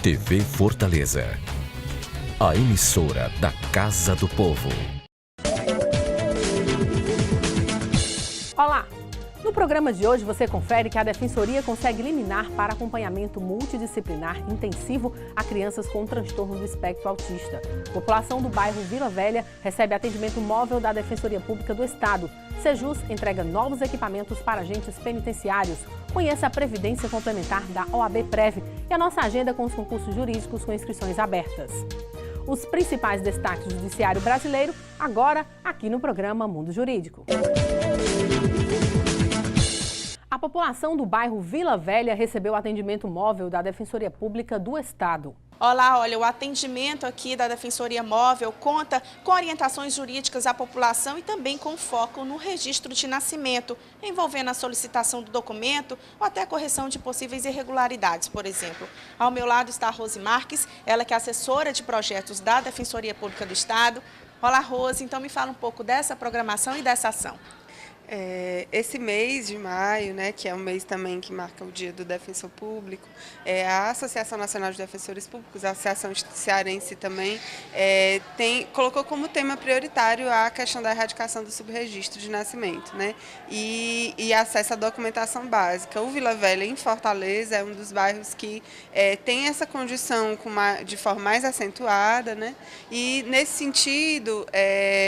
TV Fortaleza, a emissora da Casa do Povo. Olá! No programa de hoje você confere que a Defensoria consegue liminar para acompanhamento multidisciplinar intensivo a crianças com transtorno do espectro autista. A população do bairro Vila Velha recebe atendimento móvel da Defensoria Pública do Estado. Sejus entrega novos equipamentos para agentes penitenciários. Conheça a Previdência Complementar da OAB Prev e a nossa agenda com os concursos jurídicos com inscrições abertas. Os principais destaques do judiciário brasileiro, agora aqui no programa Mundo Jurídico. A população do bairro Vila Velha recebeu atendimento móvel da Defensoria Pública do Estado. Olá, olha, o atendimento aqui da Defensoria Móvel conta com orientações jurídicas à população e também com foco no registro de nascimento, envolvendo a solicitação do documento ou até a correção de possíveis irregularidades, por exemplo. Ao meu lado está a Rose Marques, ela que é assessora de projetos da Defensoria Pública do Estado. Olá, Rose, então me fala um pouco dessa programação e dessa ação. Esse mês de maio, né, que é um mês também que marca o Dia do Defensor Público, a Associação Nacional de Defensores Públicos, a Associação Cearense também, colocou como tema prioritário a questão da erradicação do subregistro de nascimento, né, e acesso à documentação básica. O Vila Velha, em Fortaleza, é um dos bairros que tem essa condição de forma mais acentuada, né, e nesse sentido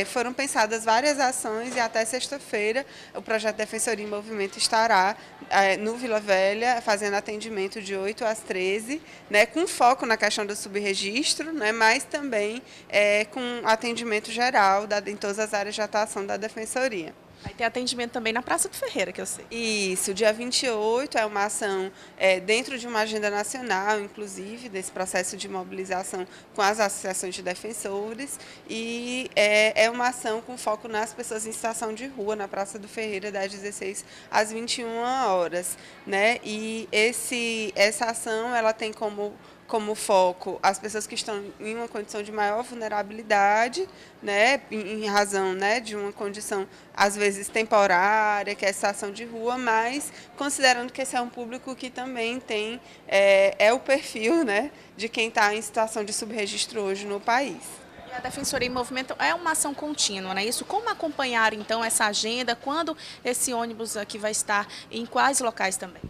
foram pensadas várias ações e até sexta-feira o projeto Defensoria em Movimento estará no Vila Velha, fazendo atendimento de 8 às 13, né, com foco na questão do subregistro, né, mas também com atendimento geral em todas as áreas de atuação da Defensoria. Vai ter atendimento também na Praça do Ferreira, que eu sei. Isso, dia 28 é uma ação dentro de uma agenda nacional, inclusive, desse processo de mobilização com as associações de defensores, e é uma ação com foco nas pessoas em situação de rua, na Praça do Ferreira, das 16 às 21 horas. Né? E essa ação ela tem como foco as pessoas que estão em uma condição de maior vulnerabilidade, né, em razão, né, de uma condição, às vezes, temporária, que é a situação de rua, mas considerando que esse é um público que também tem, o perfil, né, de quem está em situação de subregistro hoje no país. E a Defensoria em Movimento é uma ação contínua, não é isso? Como acompanhar, então, essa agenda? Quando esse ônibus aqui vai estar? Em quais locais também?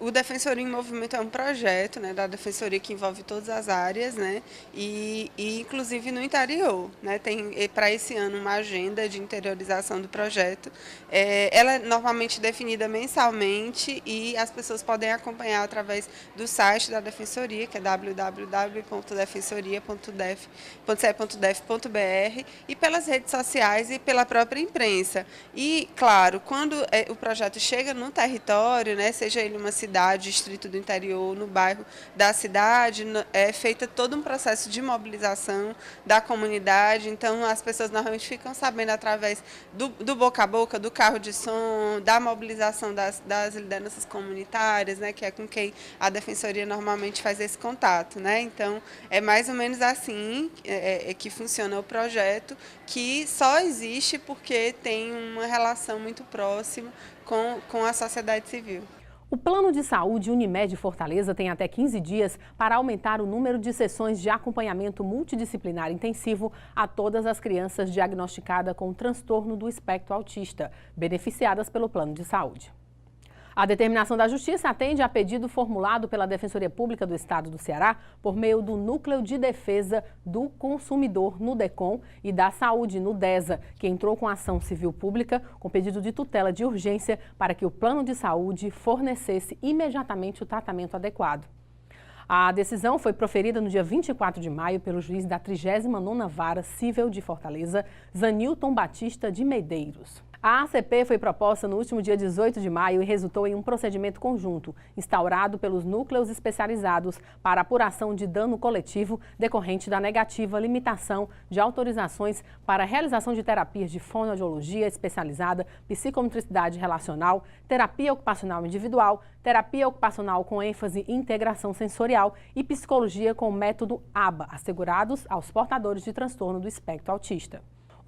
O Defensoria em Movimento é um projeto, né, da Defensoria que envolve todas as áreas, né, e inclusive no interior. Né, tem para esse ano uma agenda de interiorização do projeto. Ela é normalmente definida mensalmente e as pessoas podem acompanhar através do site da Defensoria, que é www.defensoria.ce.def.br, e pelas redes sociais e pela própria imprensa. E, claro, quando o projeto chega no território, né, seja ele uma cidade, distrito do interior, no bairro da cidade, é feita todo um processo de mobilização da comunidade. Então, as pessoas normalmente ficam sabendo através do boca a boca, do carro de som, da mobilização das lideranças comunitárias, né, que é com quem a Defensoria normalmente faz esse contato. Né? Então, é mais ou menos assim que funciona o projeto, que só existe porque tem uma relação muito próxima com a sociedade civil. O Plano de Saúde Unimed Fortaleza tem até 15 dias para aumentar o número de sessões de acompanhamento multidisciplinar intensivo a todas as crianças diagnosticadas com transtorno do espectro autista, beneficiadas pelo Plano de Saúde. A determinação da Justiça atende a pedido formulado pela Defensoria Pública do Estado do Ceará por meio do Núcleo de Defesa do Consumidor, no DECOM, e da Saúde, no DESA, que entrou com ação civil pública com pedido de tutela de urgência para que o plano de saúde fornecesse imediatamente o tratamento adequado. A decisão foi proferida no dia 24 de maio pelo juiz da 39ª Vara Cível de Fortaleza, Zanilton Batista de Medeiros. A ACP foi proposta no último dia 18 de maio e resultou em um procedimento conjunto, instaurado pelos núcleos especializados para apuração de dano coletivo decorrente da negativa limitação de autorizações para a realização de terapias de fonoaudiologia especializada, psicomotricidade relacional, terapia ocupacional individual, terapia ocupacional com ênfase em integração sensorial e psicologia com o método ABA, assegurados aos portadores de transtorno do espectro autista.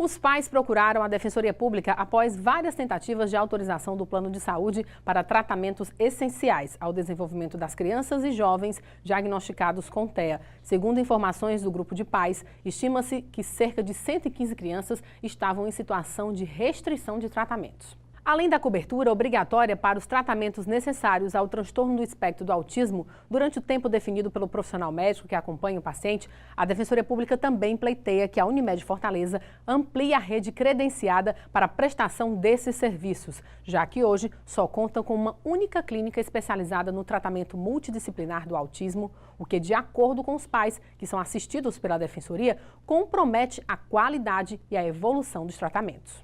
Os pais procuraram a Defensoria Pública após várias tentativas de autorização do plano de saúde para tratamentos essenciais ao desenvolvimento das crianças e jovens diagnosticados com TEA. Segundo informações do grupo de pais, estima-se que cerca de 115 crianças estavam em situação de restrição de tratamentos. Além da cobertura obrigatória para os tratamentos necessários ao transtorno do espectro do autismo, durante o tempo definido pelo profissional médico que acompanha o paciente, a Defensoria Pública também pleiteia que a Unimed Fortaleza amplie a rede credenciada para a prestação desses serviços, já que hoje só conta com uma única clínica especializada no tratamento multidisciplinar do autismo, o que, de acordo com os pais que são assistidos pela Defensoria, compromete a qualidade e a evolução dos tratamentos.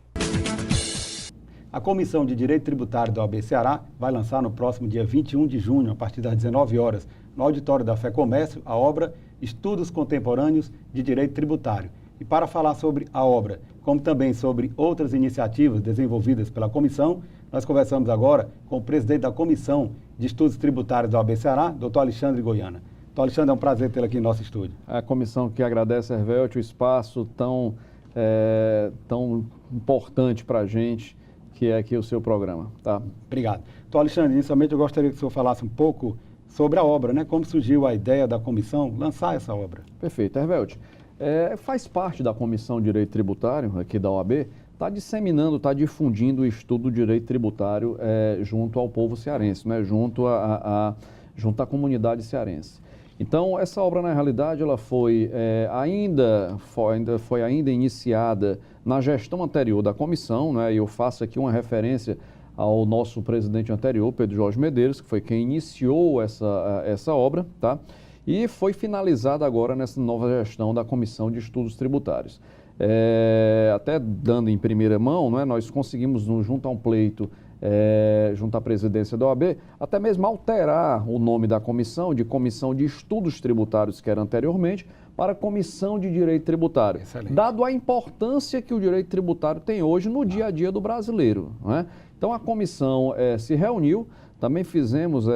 A Comissão de Direito Tributário da OAB Ceará vai lançar no próximo dia 21 de junho, a partir das 19 horas, no auditório da FEComércio, a obra Estudos Contemporâneos de Direito Tributário. E para falar sobre a obra, como também sobre outras iniciativas desenvolvidas pela comissão, nós conversamos agora com o presidente da Comissão de Estudos Tributários da OAB Ceará, doutor Alexandre Goiana. Doutor Alexandre, é um prazer tê-lo aqui no nosso estúdio. A comissão que agradece, Hervélt, o espaço tão importante para a gente, que é aqui o seu programa, tá? Obrigado. Então, Alexandre, inicialmente eu gostaria que o senhor falasse um pouco sobre a obra, né? Como surgiu a ideia da comissão lançar essa obra? Perfeito, Hervélt. Faz parte da Comissão de Direito Tributário aqui da OAB, está disseminando, está difundindo o estudo do direito tributário junto ao povo cearense, né? Junto à comunidade cearense. Então, essa obra, na realidade, ela foi ainda iniciada na gestão anterior da comissão, né? E eu faço aqui uma referência ao nosso presidente anterior, Pedro Jorge Medeiros, que foi quem iniciou essa obra, tá? E foi finalizada agora nessa nova gestão da Comissão de Estudos Tributários. Até dando em primeira mão, né, nós conseguimos, junto a um pleito, junto à presidência da OAB, até mesmo alterar o nome da comissão, de Comissão de Estudos Tributários, que era anteriormente, para Comissão de Direito Tributário. Excelente. Dado a importância que o direito tributário tem hoje no dia a dia do brasileiro, né? Então a comissão se reuniu, também fizemos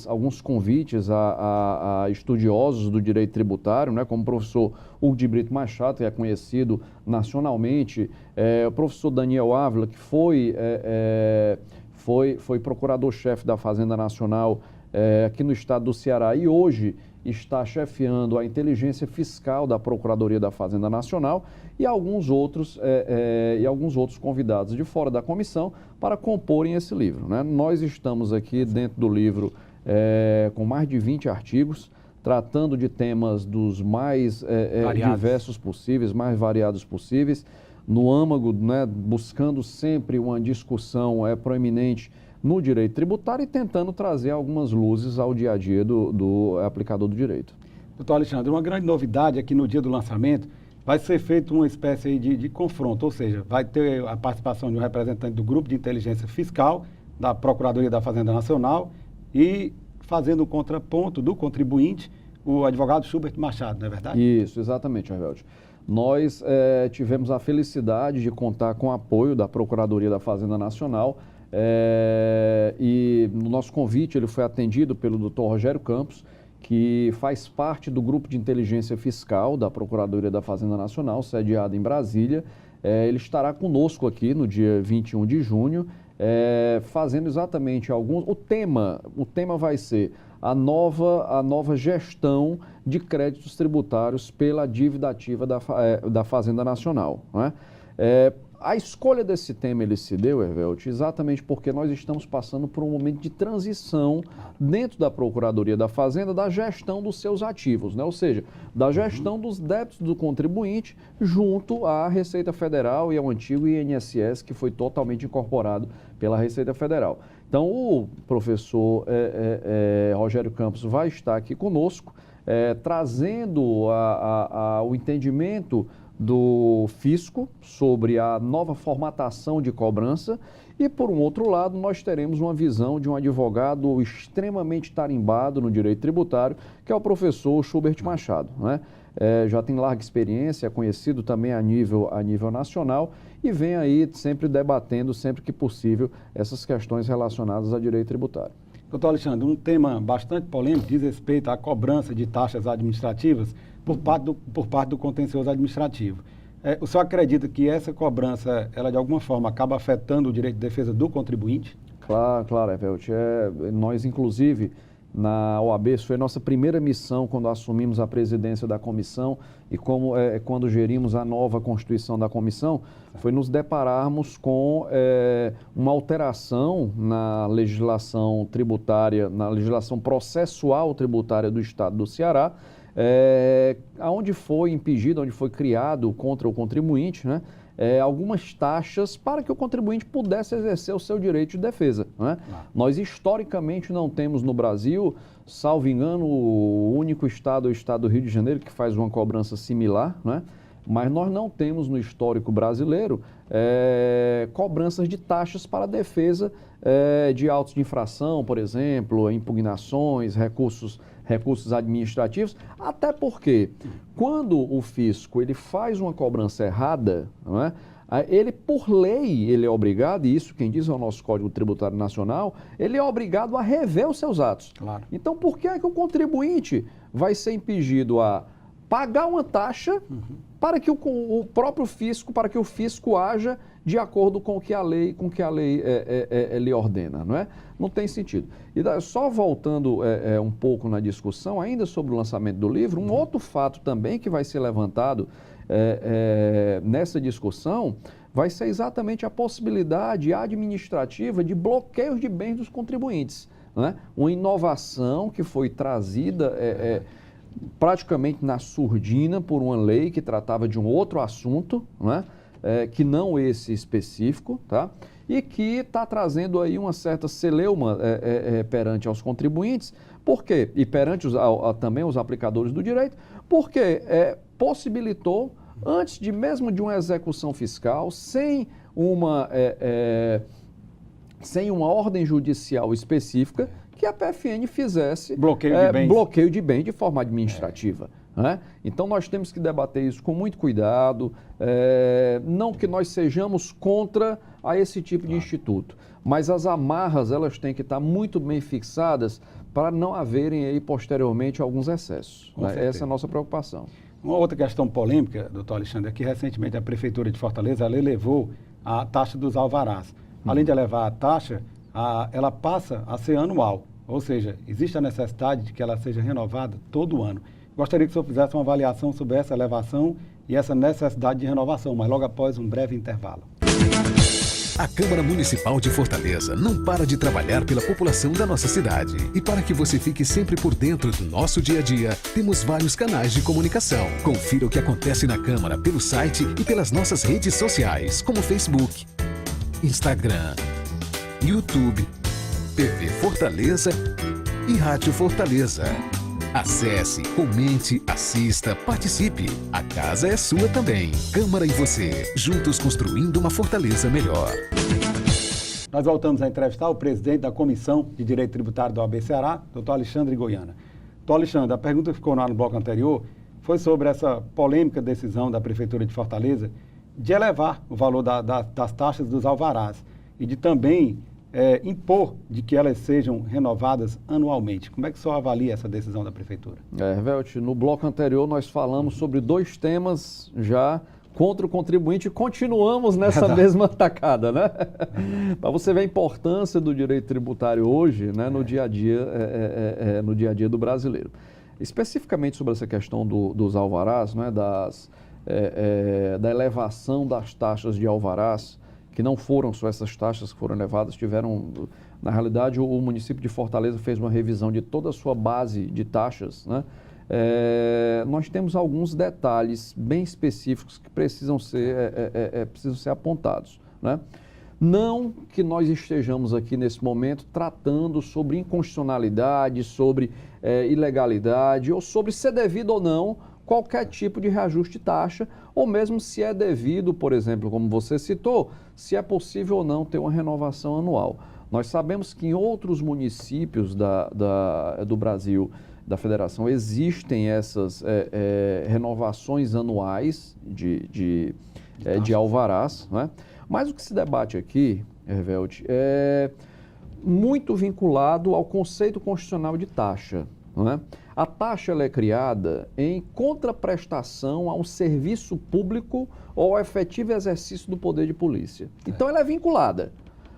alguns convites a estudiosos do direito tributário, né, como o professor Hugo de Brito Machado, que é conhecido nacionalmente, o professor Daniel Ávila, que foi procurador-chefe da Fazenda Nacional aqui no estado do Ceará e hoje está chefiando a inteligência fiscal da Procuradoria da Fazenda Nacional e alguns outros convidados de fora da comissão para comporem esse livro, né? Nós estamos aqui dentro do livro com mais de 20 artigos, tratando de temas dos mais diversos possíveis, mais variados possíveis, no âmago, né, buscando sempre uma discussão proeminente no direito tributário e tentando trazer algumas luzes ao dia a dia do aplicador do direito. Doutor Alexandre, uma grande novidade é que no dia do lançamento vai ser feito uma espécie aí de confronto, ou seja, vai ter a participação de um representante do Grupo de Inteligência Fiscal, da Procuradoria da Fazenda Nacional e fazendo o contraponto do contribuinte, o advogado Schubert Machado, não é verdade? Isso, exatamente, Hervélt. Nós tivemos a felicidade de contar com o apoio da Procuradoria da Fazenda Nacional e no nosso convite ele foi atendido pelo Dr. Rogério Campos, que faz parte do Grupo de Inteligência Fiscal da Procuradoria da Fazenda Nacional, sediado em Brasília. Ele estará conosco aqui no dia 21 de junho, fazendo exatamente o tema vai ser a nova gestão de créditos tributários pela dívida ativa da Fazenda Nacional, né? A escolha desse tema ele se deu, Hervélt, exatamente porque nós estamos passando por um momento de transição dentro da Procuradoria da Fazenda da gestão dos seus ativos, né? Ou seja, da gestão dos débitos do contribuinte junto à Receita Federal e ao antigo INSS, que foi totalmente incorporado pela Receita Federal. Então, o professor Rogério Campos vai estar aqui conosco, trazendo o entendimento do fisco sobre a nova formatação de cobrança e, por um outro lado, nós teremos uma visão de um advogado extremamente tarimbado no direito tributário, que é o professor Schubert Machado, né? Já tem larga experiência, é conhecido também a nível nacional e vem aí sempre debatendo, sempre que possível, essas questões relacionadas a direito tributário. Doutor Alexandre, um tema bastante polêmico diz respeito à cobrança de taxas administrativas por parte do contencioso administrativo. O senhor acredita que essa cobrança, ela de alguma forma acaba afetando o direito de defesa do contribuinte? Claro, Evelt. Nós, inclusive, na OAB, isso foi a nossa primeira missão quando assumimos a presidência da comissão e quando gerimos a nova constituição da comissão, foi nos depararmos com uma alteração na legislação tributária, na legislação processual tributária do Estado do Ceará, onde foi impingido, onde foi criado contra o contribuinte, né, algumas taxas para que o contribuinte pudesse exercer o seu direito de defesa. Né? Nós, historicamente, não temos no Brasil, salvo engano, o único estado é o estado do Rio de Janeiro, que faz uma cobrança similar, né? Mas nós não temos no histórico brasileiro cobranças de taxas para defesa de autos de infração, por exemplo, impugnações, recursos administrativos, até porque quando o fisco ele faz uma cobrança errada, não é? Ele, por lei, ele é obrigado, e isso quem diz é o nosso Código Tributário Nacional, ele é obrigado a rever os seus atos. Claro. Então, por que é que o contribuinte vai ser impedido a pagar uma taxa para que o próprio fisco, para que o fisco haja de acordo com o que a lei, lhe ordena, não é? Não tem sentido. E só voltando um pouco na discussão, ainda sobre o lançamento do livro, um outro fato também que vai ser levantado nessa discussão vai ser exatamente a possibilidade administrativa de bloqueios de bens dos contribuintes, não é? Uma inovação que foi trazida praticamente na surdina por uma lei que tratava de um outro assunto, não é? Que não esse específico, tá? E que está trazendo aí uma certa celeuma perante aos contribuintes, por quê? E perante também os aplicadores do direito, porque possibilitou, antes mesmo de uma execução fiscal, sem uma ordem judicial específica, que a PFN fizesse bloqueio de bens de forma administrativa. Né? Então nós temos que debater isso com muito cuidado, não que nós sejamos contra a esse tipo de instituto, mas as amarras elas têm que estar muito bem fixadas para não haverem aí posteriormente alguns excessos. Né? Essa é a nossa preocupação. Uma outra questão polêmica, doutor Alexandre, é que recentemente a Prefeitura de Fortaleza ela elevou a taxa dos alvarás. Além de elevar a taxa, ela passa a ser anual, ou seja, existe a necessidade de que ela seja renovada todo ano. Gostaria que o senhor fizesse uma avaliação sobre essa elevação e essa necessidade de renovação, mas logo após um breve intervalo. A Câmara Municipal de Fortaleza não para de trabalhar pela população da nossa cidade. E para que você fique sempre por dentro do nosso dia a dia, temos vários canais de comunicação. Confira o que acontece na Câmara pelo site e pelas nossas redes sociais, como Facebook, Instagram, YouTube, TV Fortaleza e Rádio Fortaleza. Acesse, comente, assista, participe. A casa é sua também. Câmara e você, juntos construindo uma Fortaleza melhor. Nós voltamos a entrevistar o presidente da Comissão de Direito Tributário da OAB Ceará, doutor Alexandre Goiana. Doutor Alexandre, a pergunta que ficou no bloco anterior foi sobre essa polêmica decisão da Prefeitura de Fortaleza de elevar o valor das taxas dos alvarás e de também impor de que elas sejam renovadas anualmente. Como é que o senhor avalia essa decisão da Prefeitura? Velt, no bloco anterior nós falamos sobre dois temas já contra o contribuinte e continuamos nessa mesma tacada, né? Para você ver a importância do direito tributário hoje, né, no dia a dia do brasileiro. Especificamente sobre essa questão dos alvarás, né, da elevação das taxas de alvarás, que não foram só essas taxas que foram elevadas, na realidade, o município de Fortaleza fez uma revisão de toda a sua base de taxas, né? Nós temos alguns detalhes bem específicos que precisam ser apontados, né? Não que nós estejamos aqui nesse momento tratando sobre inconstitucionalidade, sobre ilegalidade ou sobre ser devido ou não qualquer tipo de reajuste de taxa, ou mesmo se é devido, por exemplo, como você citou, se é possível ou não ter uma renovação anual. Nós sabemos que em outros municípios do Brasil, da Federação, existem essas renovações anuais de alvarás, né? Mas o que se debate aqui, Hervelt, é muito vinculado ao conceito constitucional de taxa. não é? A taxa ela é criada em contraprestação a um serviço público ou ao efetivo exercício do poder de polícia. Então, ela é vinculada.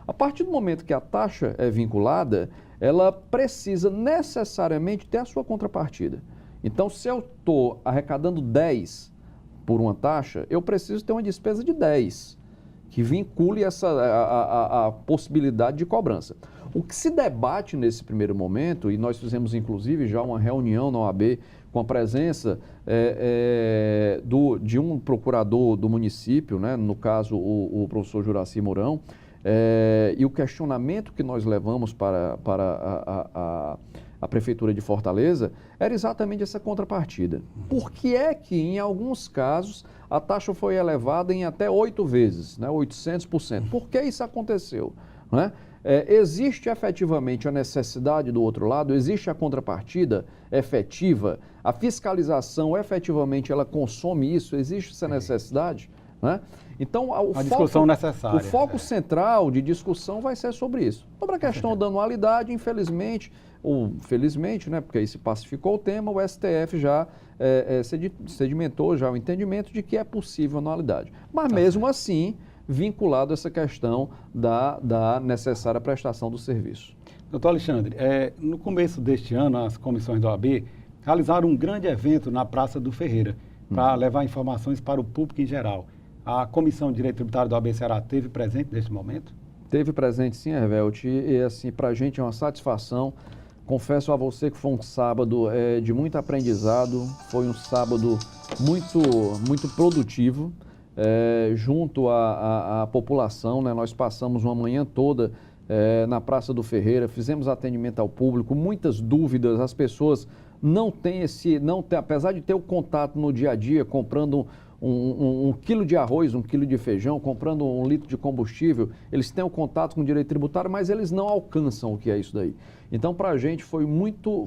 A partir do momento que a taxa é vinculada, ela precisa necessariamente ter a sua contrapartida. Então, se eu estou arrecadando 10 por uma taxa, eu preciso ter uma despesa de 10, que vincule a possibilidade de cobrança. O que se debate nesse primeiro momento, e nós fizemos inclusive já uma reunião na OAB com a presença de um procurador do município, né, no caso o professor Juraci Mourão, e o questionamento que nós levamos para a Prefeitura de Fortaleza era exatamente essa contrapartida. Por que é que, em alguns casos, a taxa foi elevada em até 8 vezes, né, 800%? Por que isso aconteceu? Né? Existe efetivamente a necessidade do outro lado? Existe a contrapartida efetiva? A fiscalização, efetivamente, ela consome isso? Existe essa necessidade? Né? Então, a discussão necessária. O foco central de discussão vai ser sobre isso. Sobre a questão da anualidade, infelizmente, ou felizmente, né, porque aí se pacificou o tema, o STF já sedimentou já o entendimento de que é possível anualidade. Mas mesmo assim, vinculado a essa questão da necessária prestação do serviço. Doutor Alexandre, no começo deste ano, as comissões da OAB realizaram um grande evento na Praça do Ferreira, para levar informações para o público em geral. A Comissão de Direito Tributário da OAB Ceará teve presente neste momento? Teve presente sim, Hervelt, e assim, para a gente é uma satisfação. Confesso a você que foi um sábado de muito aprendizado, foi um sábado muito produtivo, junto à população, né? Nós passamos uma manhã toda na Praça do Ferreira, fizemos atendimento ao público, muitas dúvidas, as pessoas não têm apesar de ter o contato no dia a dia, comprando um quilo de arroz, 1 quilo de feijão, comprando 1 litro de combustível, eles têm o contato com o direito tributário, mas eles não alcançam o que é isso daí. Então, para a gente foi muito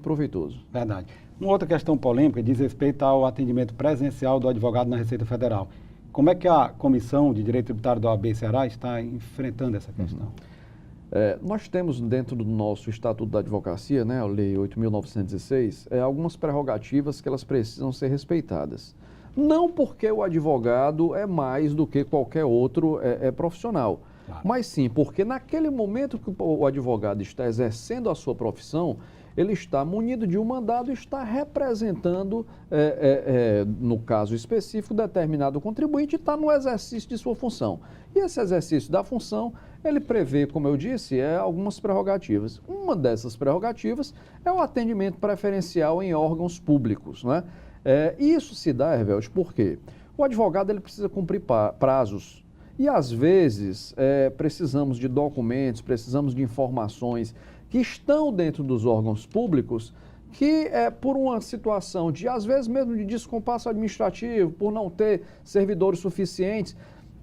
proveitoso. Verdade. Uma outra questão polêmica diz respeito ao atendimento presencial do advogado na Receita Federal. Como é que a Comissão de Direito Tributário da OAB Ceará está enfrentando essa questão? Nós temos dentro do nosso Estatuto da Advocacia, né, a Lei 8.916, algumas prerrogativas que elas precisam ser respeitadas. Não porque o advogado é mais do que qualquer outro profissional, claro, mas sim porque naquele momento que o advogado está exercendo a sua profissão, ele está munido de um mandado e está representando, no caso específico, determinado contribuinte e está no exercício de sua função. E esse exercício da função, ele prevê, como eu disse, algumas prerrogativas. Uma dessas prerrogativas é o atendimento preferencial em órgãos públicos, né? Isso se dá, Hervelt, porque o advogado ele precisa cumprir prazos e, às vezes, precisamos de documentos, precisamos de informações que estão dentro dos órgãos públicos que, por uma situação de, às vezes, mesmo de descompasso administrativo, por não ter servidores suficientes,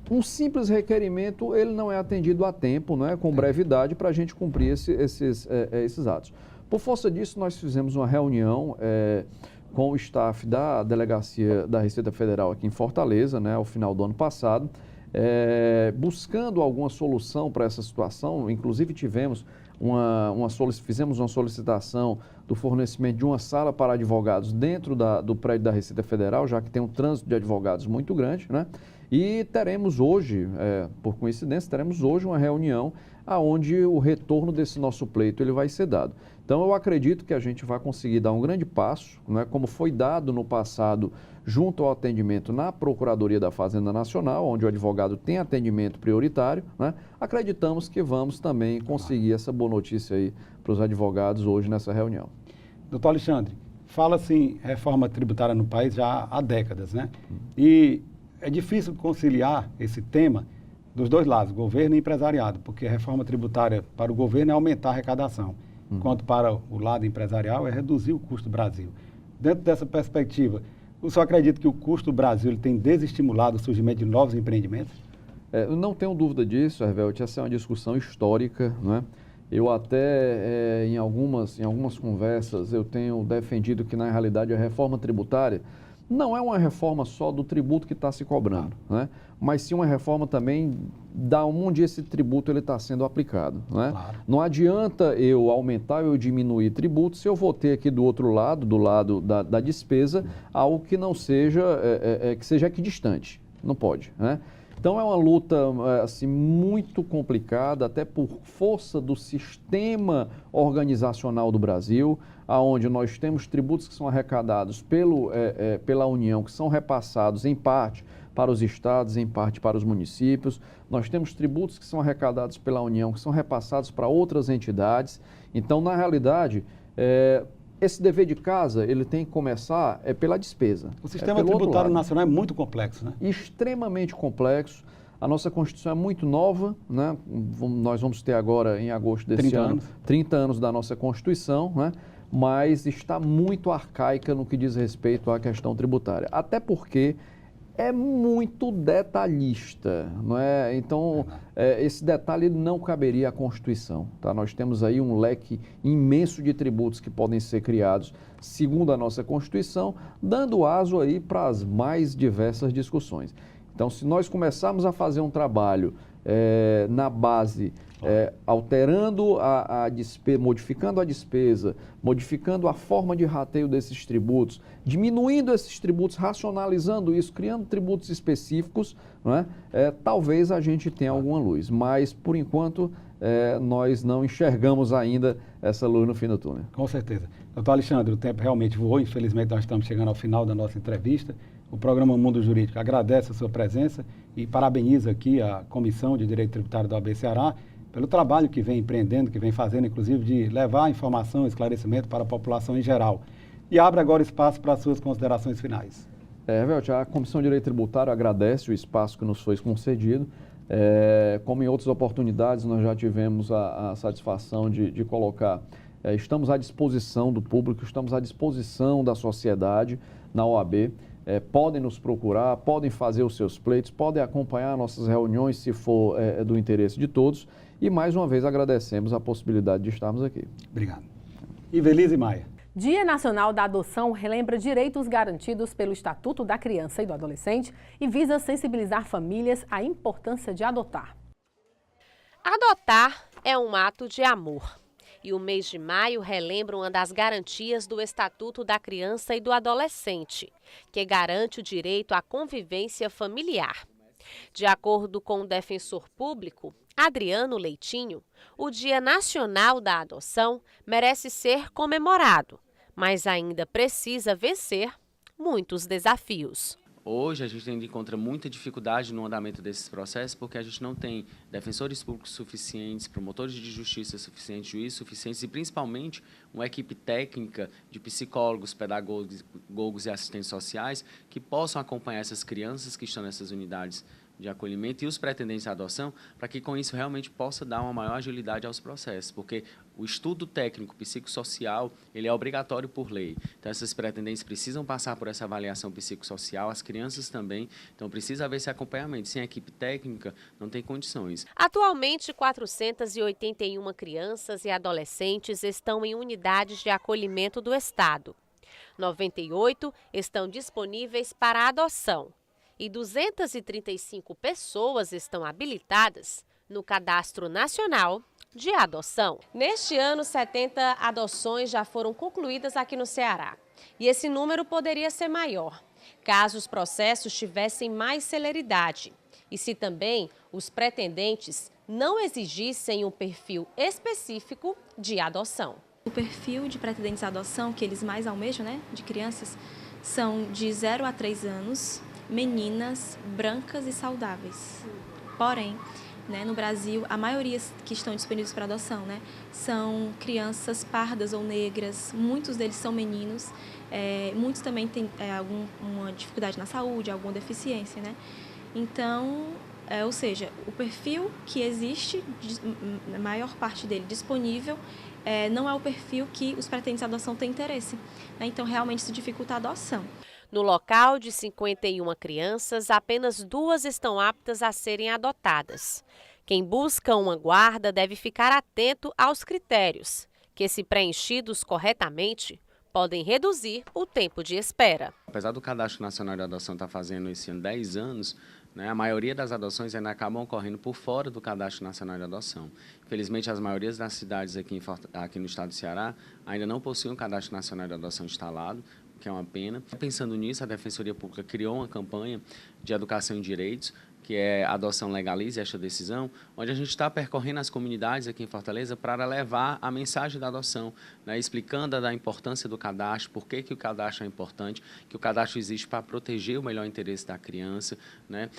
um simples requerimento ele não é atendido a tempo, né, com brevidade, para a gente cumprir esses atos. Por força disso, nós fizemos uma reunião com o staff da Delegacia da Receita Federal aqui em Fortaleza, né, ao final do ano passado, buscando alguma solução para essa situação. Inclusive fizemos uma solicitação do fornecimento de uma sala para advogados dentro do prédio da Receita Federal, já que tem um trânsito de advogados muito grande, né? E teremos hoje, por coincidência, uma reunião onde o retorno desse nosso pleito ele vai ser dado. Então, eu acredito que a gente vai conseguir dar um grande passo, né, como foi dado no passado, junto ao atendimento na Procuradoria da Fazenda Nacional, onde o advogado tem atendimento prioritário, né? Acreditamos que vamos também conseguir essa boa notícia aí para os advogados hoje nessa reunião. Doutor Alexandre, fala-se em reforma tributária no país já há décadas, né? E é difícil conciliar esse tema dos dois lados, governo e empresariado, porque a reforma tributária para o governo é aumentar a arrecadação, enquanto para o lado empresarial é reduzir o custo do Brasil. Dentro dessa perspectiva, o senhor acredita que o custo do Brasil ele tem desestimulado o surgimento de novos empreendimentos? Eu não tenho dúvida disso, Hervelt, essa é uma discussão histórica, né? Eu até, em algumas conversas, eu tenho defendido que, na realidade, a reforma tributária não é uma reforma só do tributo que está se cobrando, né? Mas sim uma reforma também da onde esse tributo está sendo aplicado, né? Claro. Não adianta eu aumentar ou eu diminuir tributo se eu vou ter aqui do outro lado, do lado da despesa, algo que não seja, que seja equidistante. Não pode, né? Então é uma luta assim, muito complicada, até por força do sistema organizacional do Brasil, onde nós temos tributos que são arrecadados pela União, que são repassados em parte para os estados, em parte para os municípios. Nós temos tributos que são arrecadados pela União, que são repassados para outras entidades. Então, na realidade, esse dever de casa, ele tem que começar pela despesa. O sistema tributário nacional é muito complexo, né? Extremamente complexo. A nossa Constituição é muito nova, né? Nós vamos ter agora, em agosto desse ano, 30 anos da nossa Constituição, né? Mas está muito arcaica no que diz respeito à questão tributária. Até porque é muito detalhista, não é? Então, esse detalhe não caberia à Constituição, tá? Nós temos aí um leque imenso de tributos que podem ser criados segundo a nossa Constituição, dando aso aí para as mais diversas discussões. Então, se nós começarmos a fazer um trabalho na base, alterando a despesa, modificando a despesa, modificando a forma de rateio desses tributos, diminuindo esses tributos, racionalizando isso, criando tributos específicos, não é? Talvez a gente tenha alguma luz, mas por enquanto nós não enxergamos ainda essa luz no fim do túnel. Com certeza. Doutor Alexandre, o tempo realmente voou, infelizmente nós estamos chegando ao final da nossa entrevista. O programa Mundo Jurídico agradece a sua presença e parabeniza aqui a Comissão de Direito Tributário da OAB Ceará pelo trabalho que vem empreendendo, que vem fazendo, inclusive, de levar informação e esclarecimento para a população em geral. E abre agora espaço para as suas considerações finais. Velt, a Comissão de Direito Tributário agradece o espaço que nos foi concedido. Como em outras oportunidades, nós já tivemos a satisfação de colocar, estamos à disposição do público, estamos à disposição da sociedade na OAB. Podem nos procurar, podem fazer os seus pleitos, podem acompanhar nossas reuniões se for do interesse de todos. E mais uma vez agradecemos a possibilidade de estarmos aqui. Obrigado. Ivelise Maia. Dia Nacional da Adoção relembra direitos garantidos pelo Estatuto da Criança e do Adolescente e visa sensibilizar famílias à importância de adotar. Adotar é um ato de amor. E o mês de maio relembra uma das garantias do Estatuto da Criança e do Adolescente, que garante o direito à convivência familiar. De acordo com o defensor público, Adriano Leitinho, o Dia Nacional da Adoção merece ser comemorado, mas ainda precisa vencer muitos desafios. Hoje a gente ainda encontra muita dificuldade no andamento desses processos porque a gente não tem defensores públicos suficientes, promotores de justiça suficientes, juízes suficientes e principalmente uma equipe técnica de psicólogos, pedagogos e assistentes sociais que possam acompanhar essas crianças que estão nessas unidades de acolhimento e os pretendentes à adoção, para que com isso realmente possa dar uma maior agilidade aos processos, porque o estudo técnico psicossocial, ele é obrigatório por lei. Então, essas pretendentes precisam passar por essa avaliação psicossocial, as crianças também, então precisa haver esse acompanhamento. Sem a equipe técnica, não tem condições. Atualmente, 481 crianças e adolescentes estão em unidades de acolhimento do Estado. 98 estão disponíveis para adoção. E 235 pessoas estão habilitadas no Cadastro Nacional de Adoção. Neste ano, 70 adoções já foram concluídas aqui no Ceará. E esse número poderia ser maior, caso os processos tivessem mais celeridade. E se também os pretendentes não exigissem um perfil específico de adoção. O perfil de pretendentes à adoção que eles mais almejam, de crianças, são de 0 a 3 anos, meninas brancas e saudáveis. Porém, no Brasil, a maioria que estão disponíveis para adoção são crianças pardas ou negras, muitos deles são meninos, muitos também têm alguma dificuldade na saúde, alguma deficiência. Então, ou seja, o perfil que existe, a maior parte dele disponível, não é o perfil que os pretendentes à adoção têm interesse. Então, realmente isso dificulta a adoção. No local de 51 crianças, apenas 2 estão aptas a serem adotadas. Quem busca uma guarda deve ficar atento aos critérios, que, se preenchidos corretamente, podem reduzir o tempo de espera. Apesar do Cadastro Nacional de Adoção estar fazendo esse ano 10 anos, né, a maioria das adoções ainda acabam ocorrendo por fora do Cadastro Nacional de Adoção. Infelizmente, as maiorias das cidades aqui no estado do Ceará ainda não possuem um Cadastro Nacional de Adoção instalado, o que é uma pena. Pensando nisso, a Defensoria Pública criou uma campanha de educação em direitos, que é Adoção Legalize Esta Decisão, onde a gente está percorrendo as comunidades aqui em Fortaleza para levar a mensagem da adoção, né, explicando da importância do cadastro, por que o cadastro é importante, que o cadastro existe para proteger o melhor interesse da criança, né,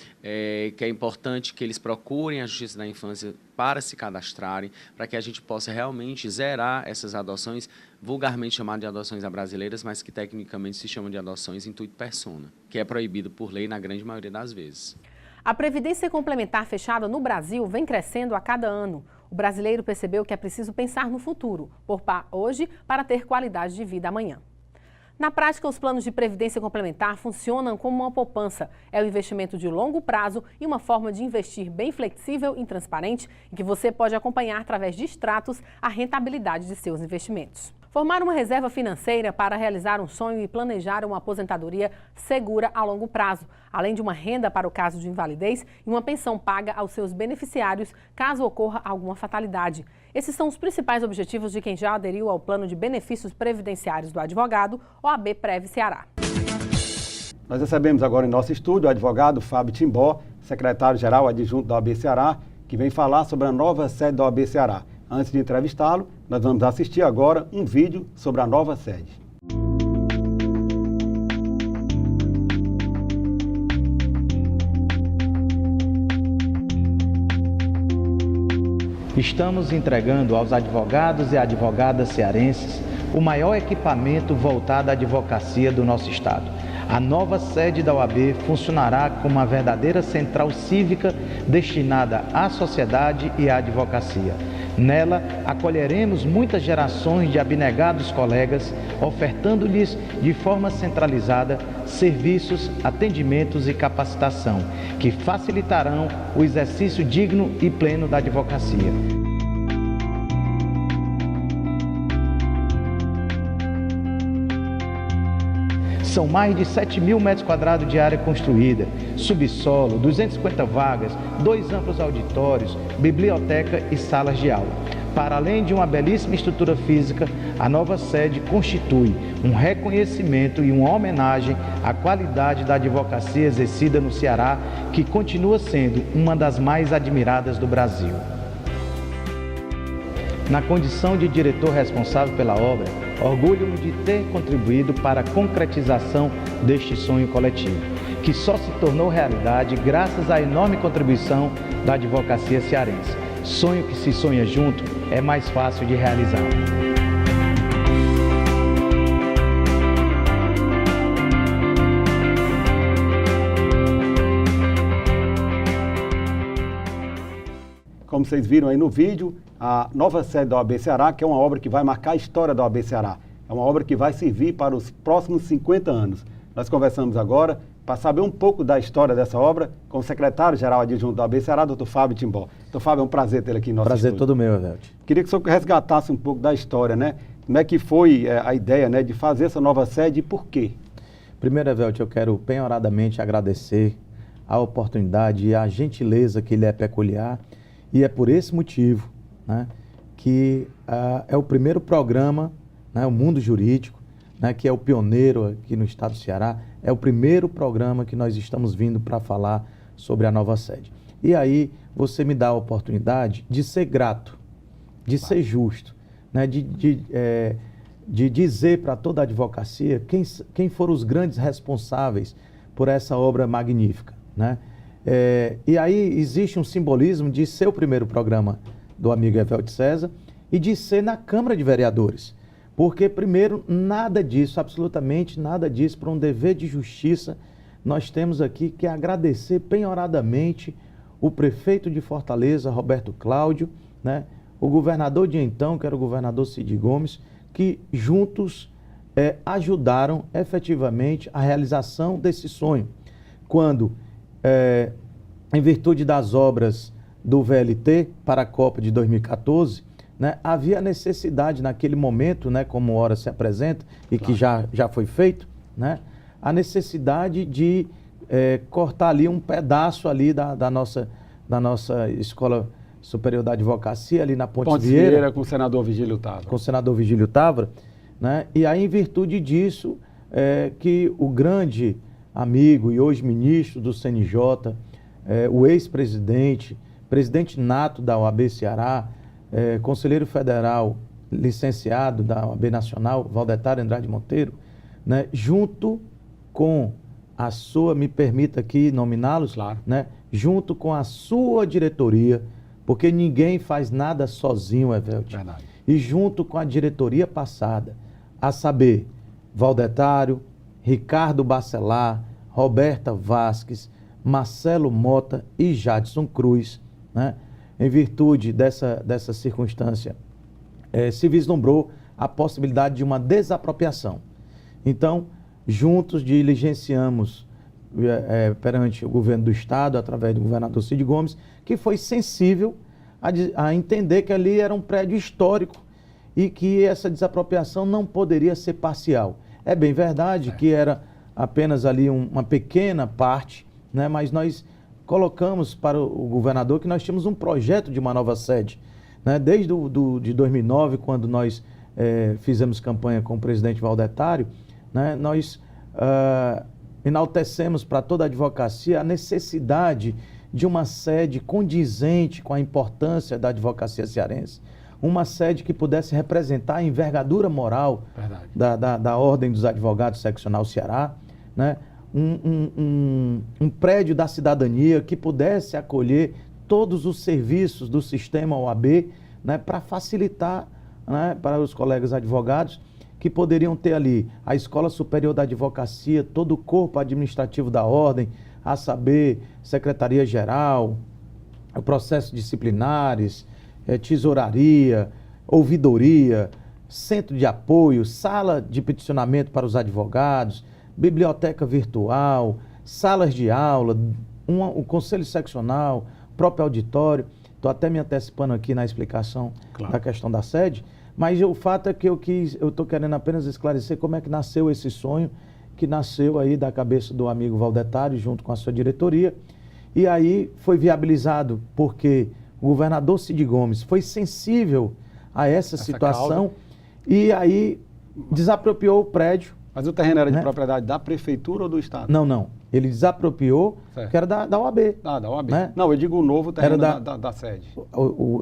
que é importante que eles procurem a Justiça da Infância para se cadastrarem, para que a gente possa realmente zerar essas adoções, vulgarmente chamadas de adoções brasileiras, mas que tecnicamente se chamam de adoções intuito persona, que é proibido por lei na grande maioria das vezes. A Previdência Complementar fechada no Brasil vem crescendo a cada ano. O brasileiro percebeu que é preciso pensar no futuro, poupar hoje para ter qualidade de vida amanhã. Na prática, os planos de previdência complementar funcionam como uma poupança. É um investimento de longo prazo e uma forma de investir bem flexível e transparente, em que você pode acompanhar através de extratos a rentabilidade de seus investimentos. Formar uma reserva financeira para realizar um sonho e planejar uma aposentadoria segura a longo prazo, além de uma renda para o caso de invalidez e uma pensão paga aos seus beneficiários caso ocorra alguma fatalidade. Esses são os principais objetivos de quem já aderiu ao plano de benefícios previdenciários do advogado OAB Prev Ceará. Nós recebemos agora em nosso estúdio o advogado Fábio Timbó, secretário-geral adjunto da OAB Ceará, que vem falar sobre a nova sede da OAB Ceará. Antes de entrevistá-lo, nós vamos assistir agora um vídeo sobre a nova sede. Estamos entregando aos advogados e advogadas cearenses o maior equipamento voltado à advocacia do nosso estado. A nova sede da OAB funcionará como uma verdadeira central cívica destinada à sociedade e à advocacia. Nela, acolheremos muitas gerações de abnegados colegas, ofertando-lhes de forma centralizada serviços, atendimentos e capacitação, que facilitarão o exercício digno e pleno da advocacia. São mais de 7.000 metros quadrados de área construída, subsolo, 250 vagas, 2 amplos auditórios, biblioteca e salas de aula. Para além de uma belíssima estrutura física, a nova sede constitui um reconhecimento e uma homenagem à qualidade da advocacia exercida no Ceará, que continua sendo uma das mais admiradas do Brasil. Na condição de diretor responsável pela obra, orgulho-me de ter contribuído para a concretização deste sonho coletivo, que só se tornou realidade graças à enorme contribuição da advocacia cearense. Sonho que se sonha junto é mais fácil de realizar. Como vocês viram aí no vídeo, a nova sede da OAB Ceará, que é uma obra que vai marcar a história da OAB Ceará. É uma obra que vai servir para os próximos 50 anos. Nós conversamos agora para saber um pouco da história dessa obra com o secretário-geral adjunto da OAB Ceará, Dr. Fábio Timbó. Dr. Fábio, é um prazer ter ele aqui no nosso prazer estúdio. Todo meu, Evelti. Queria que o senhor resgatasse um pouco da história, né? Como é que foi a ideia, né, de fazer essa nova sede e por quê? Primeiro, Evelti, eu quero penhoradamente agradecer a oportunidade e a gentileza que lhe é peculiar, e é por esse motivo, né, que é o primeiro programa, né, o Mundo Jurídico, né, que é o pioneiro aqui no estado do Ceará, é o primeiro programa que nós estamos vindo para falar sobre a nova sede. E aí você me dá a oportunidade de ser grato, de ser justo, né, de dizer para toda a advocacia quem foram os grandes responsáveis por essa obra magnífica, né? E aí existe um simbolismo de ser o primeiro programa do amigo Evelti César e de ser na Câmara de Vereadores. Porque, primeiro, nada disso, absolutamente nada disso, para um dever de justiça, nós temos aqui que agradecer penhoradamente o prefeito de Fortaleza, Roberto Cláudio, né, o governador de então, que era o governador Cid Gomes, que juntos ajudaram efetivamente a realização desse sonho. Quando, em virtude das obras do VLT para a Copa de 2014, né, havia necessidade naquele momento, né, como ora se apresenta e que já foi feito, né, a necessidade de cortar ali um pedaço ali da nossa Escola Superior da Advocacia, ali na Pontes Vieira, com o senador Vigílio Távora. Com o senador Vigílio Távora, né, e aí, em virtude disso, que o grande amigo e hoje ministro do CNJ, o ex-presidente, presidente nato da OAB Ceará, conselheiro federal licenciado da OAB Nacional, Valdetário Andrade Monteiro, né, junto com a sua, me permita aqui nominá-los, claro, né, junto com a sua diretoria, porque ninguém faz nada sozinho, Evelti. Verdade. E junto com a diretoria passada, a saber, Valdetário, Ricardo Bacelar, Roberta Vasques, Marcelo Mota e Jadson Cruz, né? Em virtude dessa circunstância, se vislumbrou a possibilidade de uma desapropriação. Então, juntos diligenciamos perante o governo do Estado, através do governador Cid Gomes, que foi sensível a entender que ali era um prédio histórico e que essa desapropriação não poderia ser parcial. É bem verdade que era apenas ali uma pequena parte, né, mas nós colocamos para o governador que nós tínhamos um projeto de uma nova sede, né, desde de 2009, quando nós fizemos campanha com o presidente Valdetário, né, nós enaltecemos para toda a advocacia a necessidade de uma sede condizente com a importância da advocacia cearense, uma sede que pudesse representar a envergadura moral da Ordem dos Advogados Seccional Ceará, né? Um prédio da cidadania que pudesse acolher todos os serviços do sistema OAB, né, para facilitar, né, para os colegas advogados que poderiam ter ali a Escola Superior da Advocacia, todo o corpo administrativo da Ordem, a saber, Secretaria-Geral, o processo disciplinares, tesouraria, ouvidoria, centro de apoio, sala de peticionamento para os advogados, biblioteca virtual, salas de aula, o conselho seccional, próprio auditório. Estou até me antecipando aqui na explicação da questão da sede, mas o fato é que eu estou querendo apenas esclarecer como é que nasceu esse sonho, que nasceu aí da cabeça do amigo Valdetário, junto com a sua diretoria, e aí foi viabilizado porque o governador Cid Gomes foi sensível a essa situação e aí desapropriou o prédio. Mas o terreno era de propriedade da prefeitura ou do Estado? Não. Ele desapropriou, que era da OAB. Da OAB. Né? Não, eu digo o novo terreno da sede.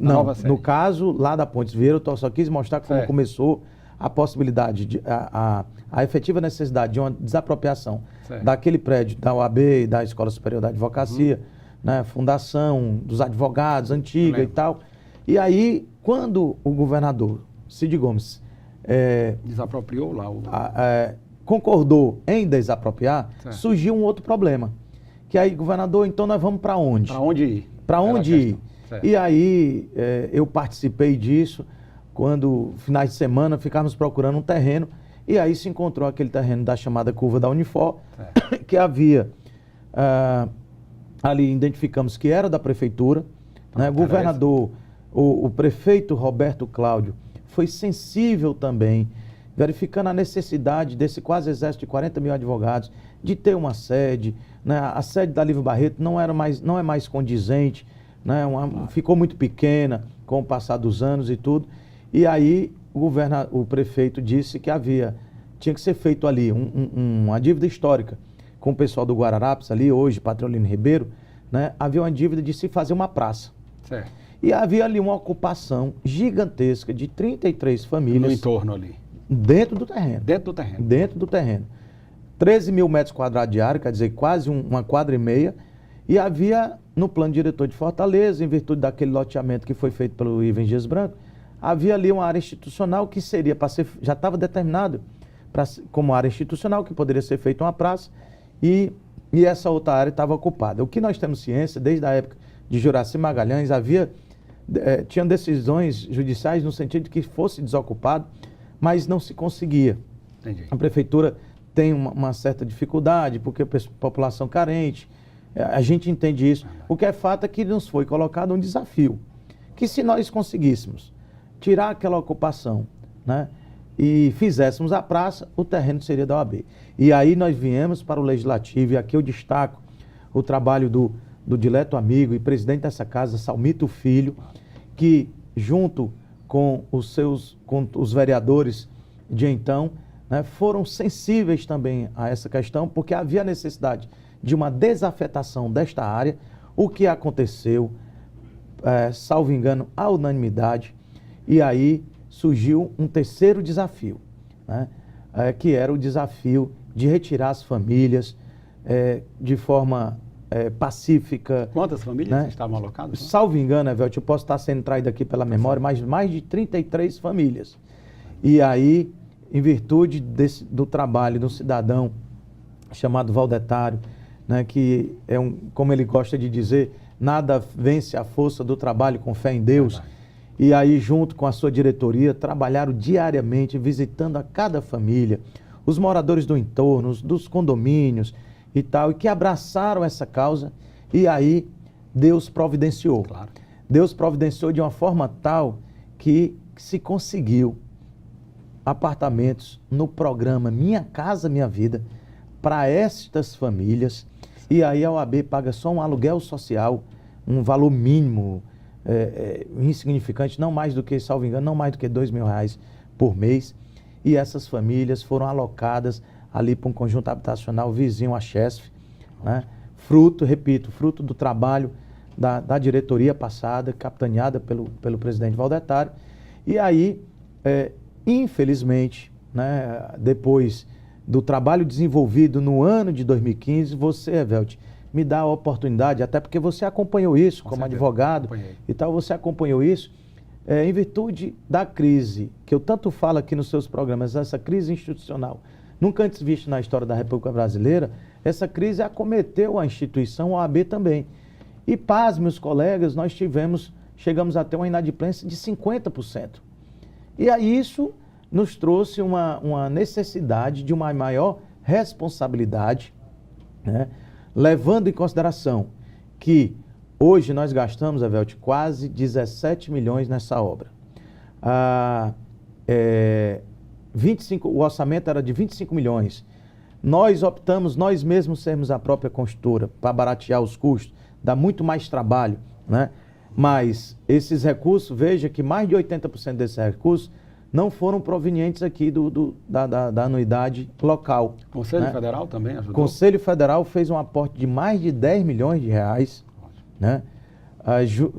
Não, no caso, lá da Pontes Vieira, eu só quis mostrar como começou a possibilidade, a efetiva necessidade de uma desapropriação daquele prédio da OAB e da Escola Superior da Advocacia, né, fundação dos advogados, antiga e tal. E aí, quando o governador Cid Gomes desapropriou lá concordou em desapropriar, surgiu um outro problema. Que aí, governador, então nós vamos para onde? Para onde ir? Para onde ir? E aí, eu participei disso, quando, finais de semana, ficávamos procurando um terreno, e aí se encontrou aquele terreno da chamada Curva da Unifor, que havia, ali identificamos que era da prefeitura, né? O governador, o prefeito Roberto Cláudio, foi sensível também, verificando a necessidade desse quase exército de 40 mil advogados, de ter uma sede, né? A sede da Livre Barreto não é mais condizente, né? Ficou muito pequena com o passar dos anos e tudo. E aí o prefeito disse que tinha que ser feito ali uma dívida histórica com o pessoal do Guararapes ali, hoje, Patrolino Ribeiro, né? Havia uma dívida de se fazer uma praça. Certo. E havia ali uma ocupação gigantesca de 33 famílias. No entorno ali. Dentro do terreno. Dentro do terreno. Dentro do terreno. 13 mil metros quadrados de área, quer dizer, quase uma quadra e meia. E havia, no plano diretor de Fortaleza, em virtude daquele loteamento que foi feito pelo Ivens Dias Branco, havia ali uma área institucional que seria para ser, já estava determinado como área institucional, que poderia ser feita uma praça, e essa outra área estava ocupada. O que nós temos ciência, desde a época de Juraci Magalhães, tinham decisões judiciais no sentido de que fosse desocupado, mas não se conseguia. Entendi. A prefeitura tem uma certa dificuldade, porque a população carente, a gente entende isso. O que é fato é que nos foi colocado um desafio, que se nós conseguíssemos tirar aquela ocupação, né, e fizéssemos a praça, o terreno seria da OAB. E aí nós viemos para o Legislativo, e aqui eu destaco o trabalho do dileto amigo e presidente dessa casa, Salmito Filho, que junto com os vereadores de então, né, foram sensíveis também a essa questão, porque havia necessidade de uma desafetação desta área, o que aconteceu, salvo engano, à unanimidade, e aí surgiu um terceiro desafio, né, que era o desafio de retirar as famílias de forma pacífica. Quantas famílias, né, estavam alocadas? Salvo engano, Evelto, eu posso estar sendo traído aqui pela memória, mas mais de 33 famílias. E aí, em virtude do trabalho de um cidadão chamado Valdetário, né, que é como ele gosta de dizer, nada vence a força do trabalho com fé em Deus. E aí, junto com a sua diretoria, trabalharam diariamente, visitando a cada família, os moradores do entorno, dos condomínios e tal, e que abraçaram essa causa, e aí Deus providenciou. Claro. Deus providenciou de uma forma tal que se conseguiu apartamentos no programa Minha Casa Minha Vida para estas famílias, e aí a OAB paga só um aluguel social, um valor mínimo, insignificante, não mais do que, salvo engano, não mais do que R$2.000 por mês, e essas famílias foram alocadas ali para um conjunto habitacional vizinho à Chesf, né? Fruto do trabalho da diretoria passada, capitaneada pelo presidente Valdetário. E aí, infelizmente, né, depois do trabalho desenvolvido no ano de 2015, você, Evelto, me dá a oportunidade, até porque você acompanhou isso como advogado e tal, você acompanhou isso, em virtude da crise, que eu tanto falo aqui nos seus programas, essa crise institucional, nunca antes vista na história da República Brasileira, essa crise acometeu a instituição OAB também. E, paz, meus colegas, nós chegamos a ter uma inadimplência de 50%. E aí isso nos trouxe uma necessidade de uma maior responsabilidade, né? Levando em consideração que hoje nós gastamos, Evelto, quase 17 milhões nessa obra. O orçamento era de 25 milhões. Nós optamos, nós mesmos sermos a própria construtora para baratear os custos, dá muito mais trabalho, né? Mas esses recursos, veja que mais de 80% desses recursos não foram provenientes aqui da anuidade local. O Conselho, né? Federal também ajudou? O Conselho Federal fez um aporte de mais de 10 milhões de reais, né?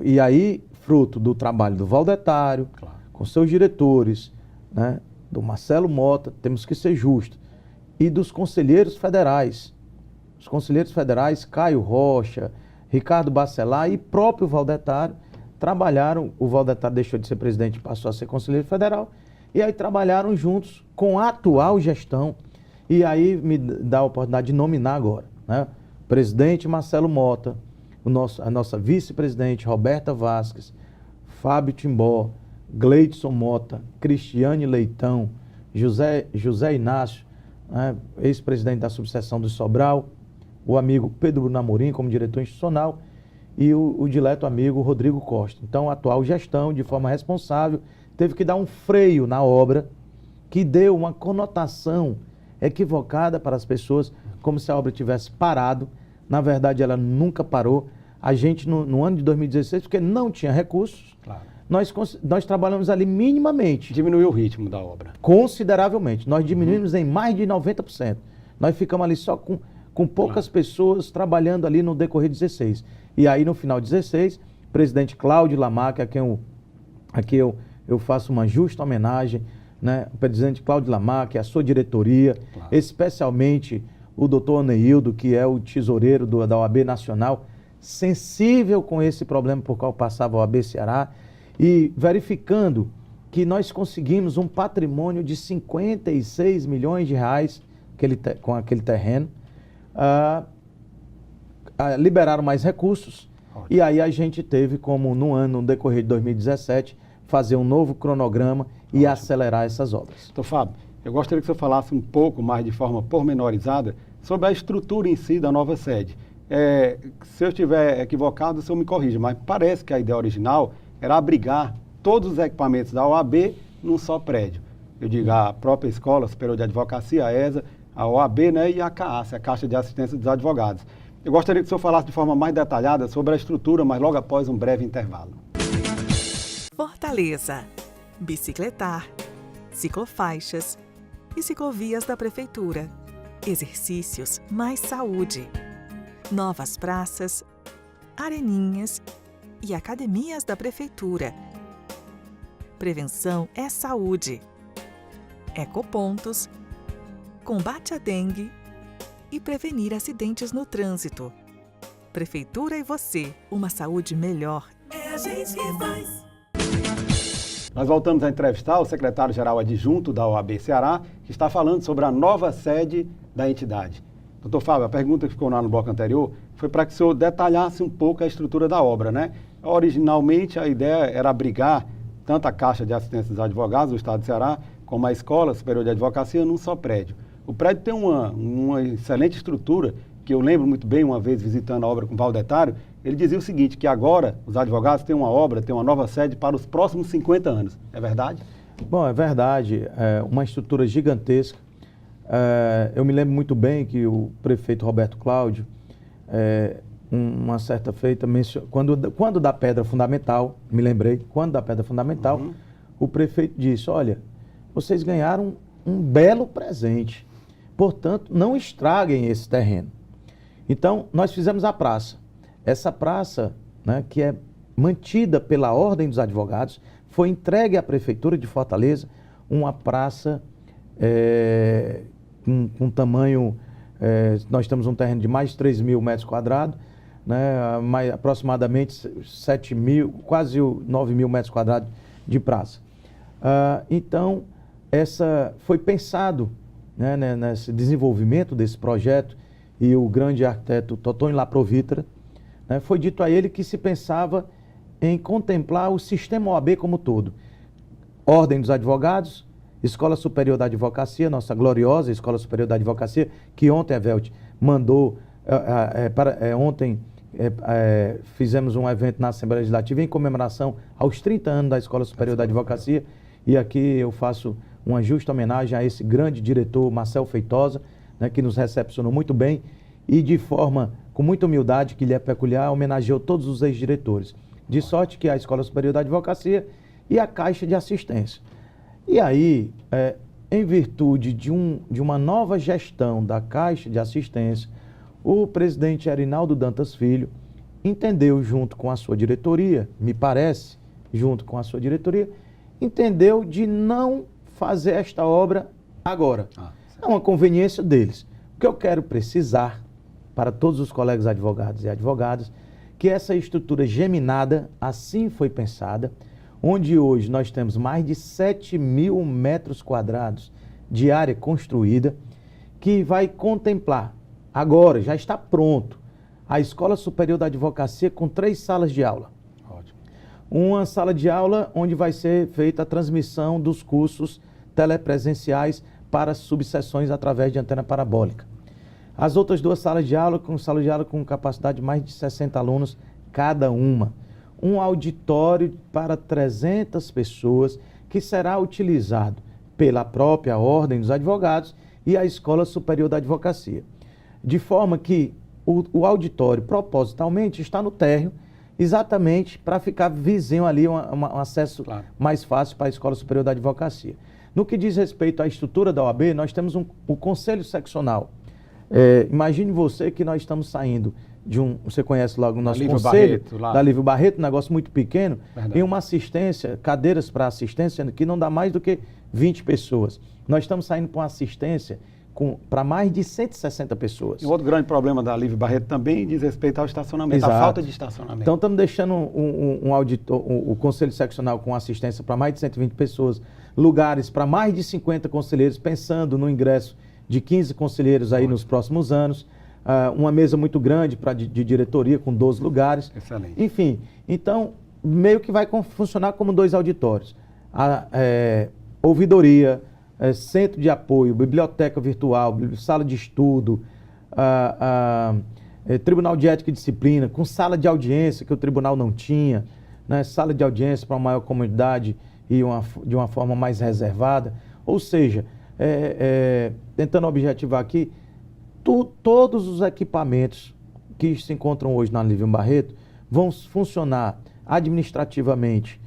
E aí, fruto do trabalho do Valdetário, claro, com seus diretores, né, do Marcelo Mota, temos que ser justos, e dos conselheiros federais. Os conselheiros federais, Caio Rocha, Ricardo Bacelar e próprio Valdetário, trabalharam, o Valdetário deixou de ser presidente e passou a ser conselheiro federal, e aí trabalharam juntos com a atual gestão, e aí me dá a oportunidade de nominar agora, né? Presidente Marcelo Mota, a nossa vice-presidente Roberta Vasques, Fábio Timbó, Gleidson Mota, Cristiane Leitão, José Inácio, né, ex-presidente da subseção do Sobral, o amigo Pedro Bruno Amorim como diretor institucional e o dileto amigo Rodrigo Costa. Então, a atual gestão, de forma responsável, teve que dar um freio na obra que deu uma conotação equivocada para as pessoas, como se a obra tivesse parado. Na verdade, ela nunca parou. A gente, no ano de 2016, porque não tinha recursos, claro, nós trabalhamos ali minimamente. Diminuiu o ritmo da obra? Consideravelmente. Nós diminuímos em mais de 90%. Nós ficamos ali só com poucas pessoas trabalhando ali no decorrer de 16. E aí, no final de 16, o presidente Cláudio Lamarck, a quem eu faço uma justa homenagem, né? O presidente Cláudio Lamarck, a sua diretoria, claro, especialmente o doutor Neildo, que é o tesoureiro da OAB Nacional, sensível com esse problema por qual passava a OAB Ceará, e verificando que nós conseguimos um patrimônio de 56 milhões de reais com aquele terreno, liberaram mais recursos. Ótimo. E aí a gente teve como no decorrer de 2017, fazer um novo cronograma e acelerar essas obras. Então, Fábio, eu gostaria que você falasse um pouco mais de forma pormenorizada sobre a estrutura em si da nova sede. Se eu estiver equivocado, o senhor me corrija, mas parece que a ideia original era abrigar todos os equipamentos da OAB num só prédio. Eu digo, a própria Escola Superior de Advocacia, a ESA, a OAB, né, e a CAAS, a Caixa de Assistência dos Advogados. Eu gostaria que o senhor falasse de forma mais detalhada sobre a estrutura, mas logo após um breve intervalo. Fortaleza. Bicicletar, ciclofaixas e ciclovias da Prefeitura. Exercícios mais saúde. Novas praças, areninhas e academias da Prefeitura. Prevenção é saúde. Ecopontos, combate à dengue e prevenir acidentes no trânsito. Prefeitura e você, uma saúde melhor. É a gente que faz. Nós voltamos a entrevistar o secretário-geral adjunto da OAB Ceará, que está falando sobre a nova sede da entidade. Doutor Fábio, a pergunta que ficou lá no bloco anterior foi para que o senhor detalhasse um pouco a estrutura da obra, né? Originalmente, a ideia era abrigar tanto a Caixa de Assistência dos Advogados do Estado do Ceará, como a Escola Superior de Advocacia num só prédio. O prédio tem uma excelente estrutura, que eu lembro muito bem, uma vez visitando a obra com o Valdetário, ele dizia o seguinte, que agora os advogados têm uma obra, têm uma nova sede para os próximos 50 anos. É verdade? Bom, é verdade. É uma estrutura gigantesca. Eu me lembro muito bem que o prefeito Roberto Cláudio, uma certa feita, quando da pedra fundamental, me lembrei, quando da pedra fundamental, o prefeito disse, olha, vocês ganharam um belo presente, portanto, não estraguem esse terreno. Então, nós fizemos a praça. Essa praça, né, que é mantida pela Ordem dos Advogados, foi entregue à Prefeitura de Fortaleza, uma praça com tamanho, nós temos um terreno de mais de 3 mil metros quadrados, né, aproximadamente 7 mil, quase 9 mil metros quadrados de praça. Então, essa foi pensado, né, nesse desenvolvimento desse projeto, e o grande arquiteto Totonho Laprovitra, né, foi dito a ele que se pensava em contemplar o sistema OAB como todo. Ordem dos Advogados, Escola Superior da Advocacia, nossa gloriosa Escola Superior da Advocacia, que ontem a Velt mandou, ontem fizemos um evento na Assembleia Legislativa em comemoração aos 30 anos da Escola Superior da Advocacia, e aqui eu faço uma justa homenagem a esse grande diretor, Marcel Feitosa, né, que nos recepcionou muito bem e de forma, com muita humildade, que lhe é peculiar, homenageou todos os ex-diretores. De sorte que a Escola Superior da Advocacia e a Caixa de Assistência. E aí, em virtude de uma nova gestão da Caixa de Assistência, o presidente Erinaldo Dantas Filho entendeu, junto com a sua diretoria, me parece, junto com a sua diretoria, entendeu de não fazer esta obra agora. É uma conveniência deles. O que eu quero precisar para todos os colegas advogados e advogadas, que essa estrutura geminada assim foi pensada, onde hoje nós temos mais de 7 mil metros quadrados de área construída, que vai contemplar, agora já está pronto, a Escola Superior da Advocacia com 3 salas de aula. Ótimo. Uma sala de aula onde vai ser feita a transmissão dos cursos telepresenciais para subseções através de antena parabólica. As outras 2 salas de aula com capacidade de mais de 60 alunos cada uma. Um auditório para 300 pessoas que será utilizado pela própria Ordem dos Advogados e a Escola Superior da Advocacia. De forma que o auditório propositalmente está no térreo, exatamente para ficar vizinho ali, um acesso mais fácil para a Escola Superior da Advocacia. No que diz respeito à estrutura da OAB, nós temos o Conselho Seccional. Imagine você que nós estamos saindo de você conhece logo o nosso conselho, da Lívio Barreto, um negócio muito pequeno, em uma assistência, cadeiras para assistência, que não dá mais do que 20 pessoas. Nós estamos saindo para uma assistência para mais de 160 pessoas. E outro grande problema da Lívio Barreto também diz respeito ao estacionamento, a falta de estacionamento. Então estamos deixando o Conselho Seccional com assistência para mais de 120 pessoas, lugares para mais de 50 conselheiros, pensando no ingresso de 15 conselheiros aí nos próximos anos, uma mesa muito grande de diretoria com 12 lugares. Excelente. Enfim, então meio que vai funcionar como 2 auditórios. Ouvidoria, centro de apoio, biblioteca virtual, sala de estudo, Tribunal de Ética e Disciplina, com sala de audiência que o tribunal não tinha, né, sala de audiência para uma maior comodidade e de uma forma mais reservada. Ou seja, tentando objetivar aqui, todos os equipamentos que se encontram hoje na Lívio Barreto vão funcionar administrativamente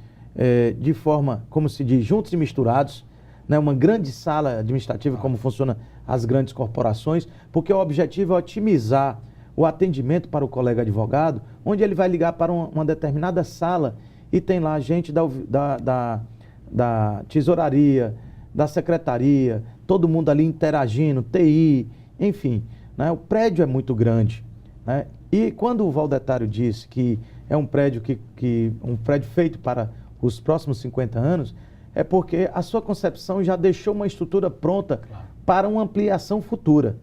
de forma, como se diz, juntos e misturados, né? Uma grande sala administrativa, como funciona as grandes corporações, porque o objetivo é otimizar o atendimento para o colega advogado, onde ele vai ligar para uma determinada sala e tem lá gente da tesouraria, da secretaria, todo mundo ali interagindo, TI, enfim, né? O prédio é muito grande, né? E quando o Valdetário disse que é um prédio um prédio feito para os próximos 50 anos, é porque a sua concepção já deixou uma estrutura pronta para uma ampliação futura,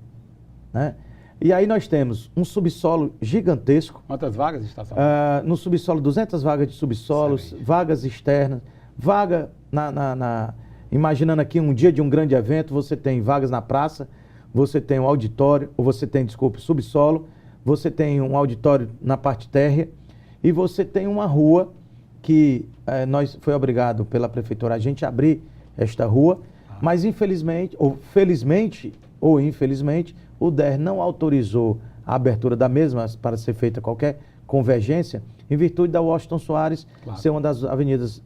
né? E aí nós temos um subsolo gigantesco. Quantas vagas de estacionamento? No subsolo, 200 vagas de subsolos, excelente. Vagas externas, vaga imaginando aqui um dia de um grande evento, você tem vagas na praça, você tem um auditório, ou você tem, subsolo, você tem um auditório na parte térrea e você tem uma rua que foi obrigado pela prefeitura a gente abrir esta rua, mas infelizmente, ou felizmente, ou infelizmente, o DER não autorizou a abertura da mesma para ser feita qualquer convergência, em virtude da Washington Soares ser uma das avenidas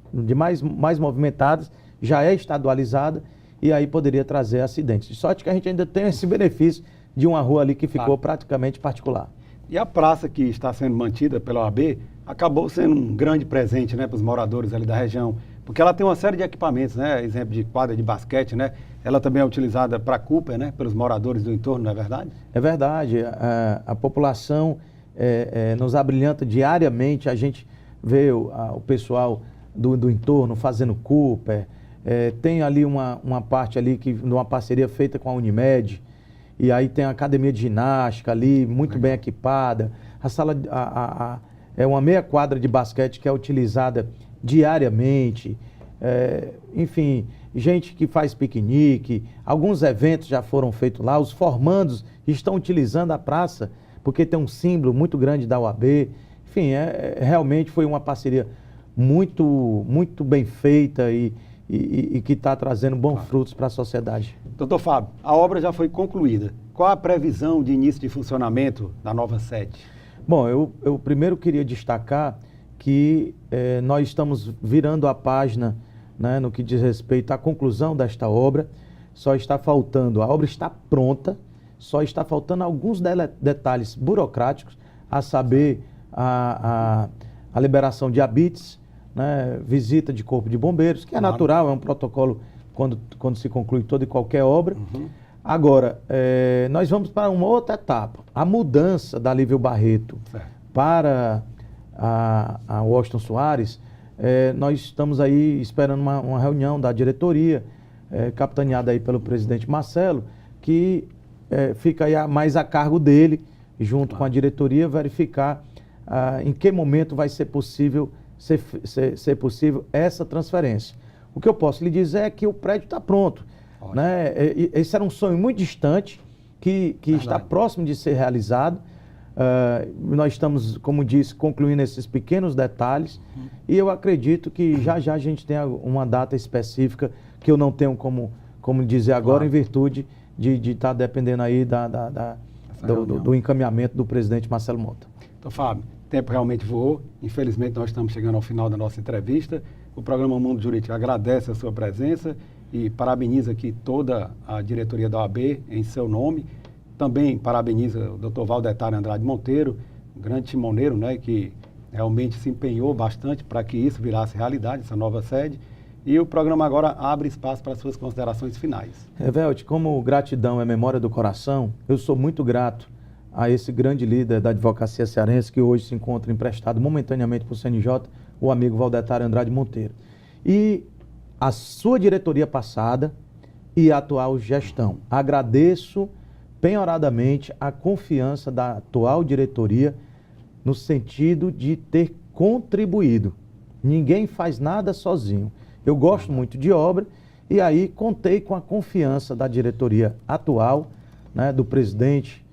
mais movimentadas, já é estadualizada, e aí poderia trazer acidentes. De sorte que a gente ainda tem esse benefício de uma rua ali que ficou praticamente particular. E a praça que está sendo mantida pela OAB acabou sendo um grande presente, né, para os moradores ali da região, porque ela tem uma série de equipamentos, né, exemplo de quadra de basquete, né, ela também é utilizada para Cooper, né, pelos moradores do entorno, não é verdade? É verdade, a população nos abrilhanta diariamente, a gente vê o pessoal do entorno fazendo Cooper, tem ali uma parte ali, numa parceria feita com a Unimed, e aí tem a academia de ginástica ali, muito bem equipada, a sala, é uma meia quadra de basquete que é utilizada diariamente, enfim, gente que faz piquenique, alguns eventos já foram feitos lá, os formandos estão utilizando a praça, porque tem um símbolo muito grande da UAB, enfim, realmente foi uma parceria muito, muito bem feita e que está trazendo bons frutos para a sociedade. Doutor Fábio, a obra já foi concluída. Qual a previsão de início de funcionamento da nova sede? Bom, eu primeiro queria destacar que nós estamos virando a página, né, no que diz respeito à conclusão desta obra. Só está faltando, a obra está pronta, só está faltando alguns detalhes burocráticos, a saber a liberação de habites, né, visita de corpo de bombeiros, que é natural, é um protocolo quando se conclui toda e qualquer obra. Agora, nós vamos para uma outra etapa, a mudança da Lívio Barreto para a Washington Soares. Nós estamos aí esperando uma reunião da diretoria, capitaneada aí pelo presidente Marcelo, que fica aí mais a cargo dele, junto com a diretoria, verificar em que momento vai ser possível ser possível essa transferência. O que eu posso lhe dizer é que o prédio está pronto, né? Esse era um sonho muito distante, que está próximo de ser realizado. Nós estamos, como disse, concluindo esses pequenos detalhes, e eu acredito que já a gente tem uma data específica que eu não tenho como dizer agora, em virtude de estar dependendo aí do encaminhamento do presidente Marcelo Mota. Então, Fábio, o tempo realmente voou. Infelizmente, nós estamos chegando ao final da nossa entrevista. O programa Mundo Jurídico agradece a sua presença e parabeniza aqui toda a diretoria da OAB em seu nome. Também parabeniza o Dr. Valdetário Andrade Monteiro, um grande timoneiro, né, que realmente se empenhou bastante para que isso virasse realidade, essa nova sede. E o programa agora abre espaço para suas considerações finais. Revelt, como gratidão é memória do coração, eu sou muito grato a esse grande líder da advocacia cearense que hoje se encontra emprestado momentaneamente para o CNJ, o amigo Valdetário Andrade Monteiro. E a sua diretoria passada e a atual gestão. Agradeço penhoradamente a confiança da atual diretoria no sentido de ter contribuído. Ninguém faz nada sozinho. Eu gosto muito de obra e aí contei com a confiança da diretoria atual, né, do presidente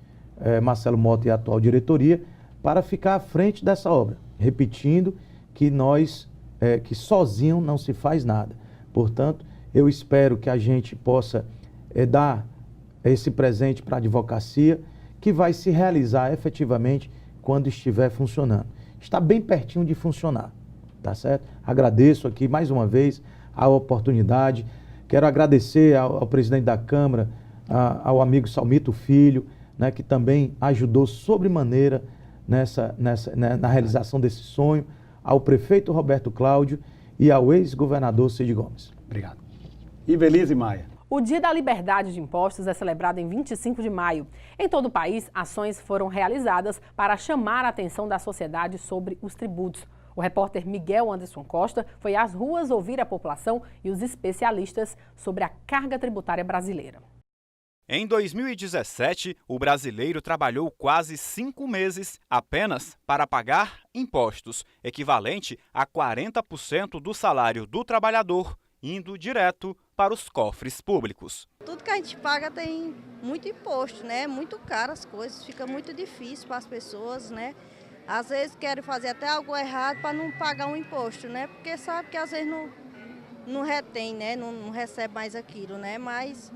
Marcelo Mota e a atual diretoria, para ficar à frente dessa obra. Repetindo que sozinho não se faz nada. Portanto, eu espero que a gente possa dar esse presente para a advocacia, que vai se realizar efetivamente quando estiver funcionando. Está bem pertinho de funcionar, tá certo? Agradeço aqui mais uma vez a oportunidade. Quero agradecer ao presidente da Câmara, ao amigo Salmito Filho, né, que também ajudou sobremaneira na realização desse sonho, ao prefeito Roberto Cláudio e ao ex-governador Cid Gomes. Obrigado. Ivelise Maia. O Dia da Liberdade de Impostos é celebrado em 25 de maio. Em todo o país, ações foram realizadas para chamar a atenção da sociedade sobre os tributos. O repórter Miguel Anderson Costa foi às ruas ouvir a população e os especialistas sobre a carga tributária brasileira. Em 2017, o brasileiro trabalhou quase 5 meses apenas para pagar impostos, equivalente a 40% do salário do trabalhador, indo direto para os cofres públicos. Tudo que a gente paga tem muito imposto, né? Muito caro as coisas, fica muito difícil para as pessoas, né? Às vezes querem fazer até algo errado para não pagar um imposto, né? Porque sabe que às vezes não retém, né? Não recebe mais aquilo, né? Mas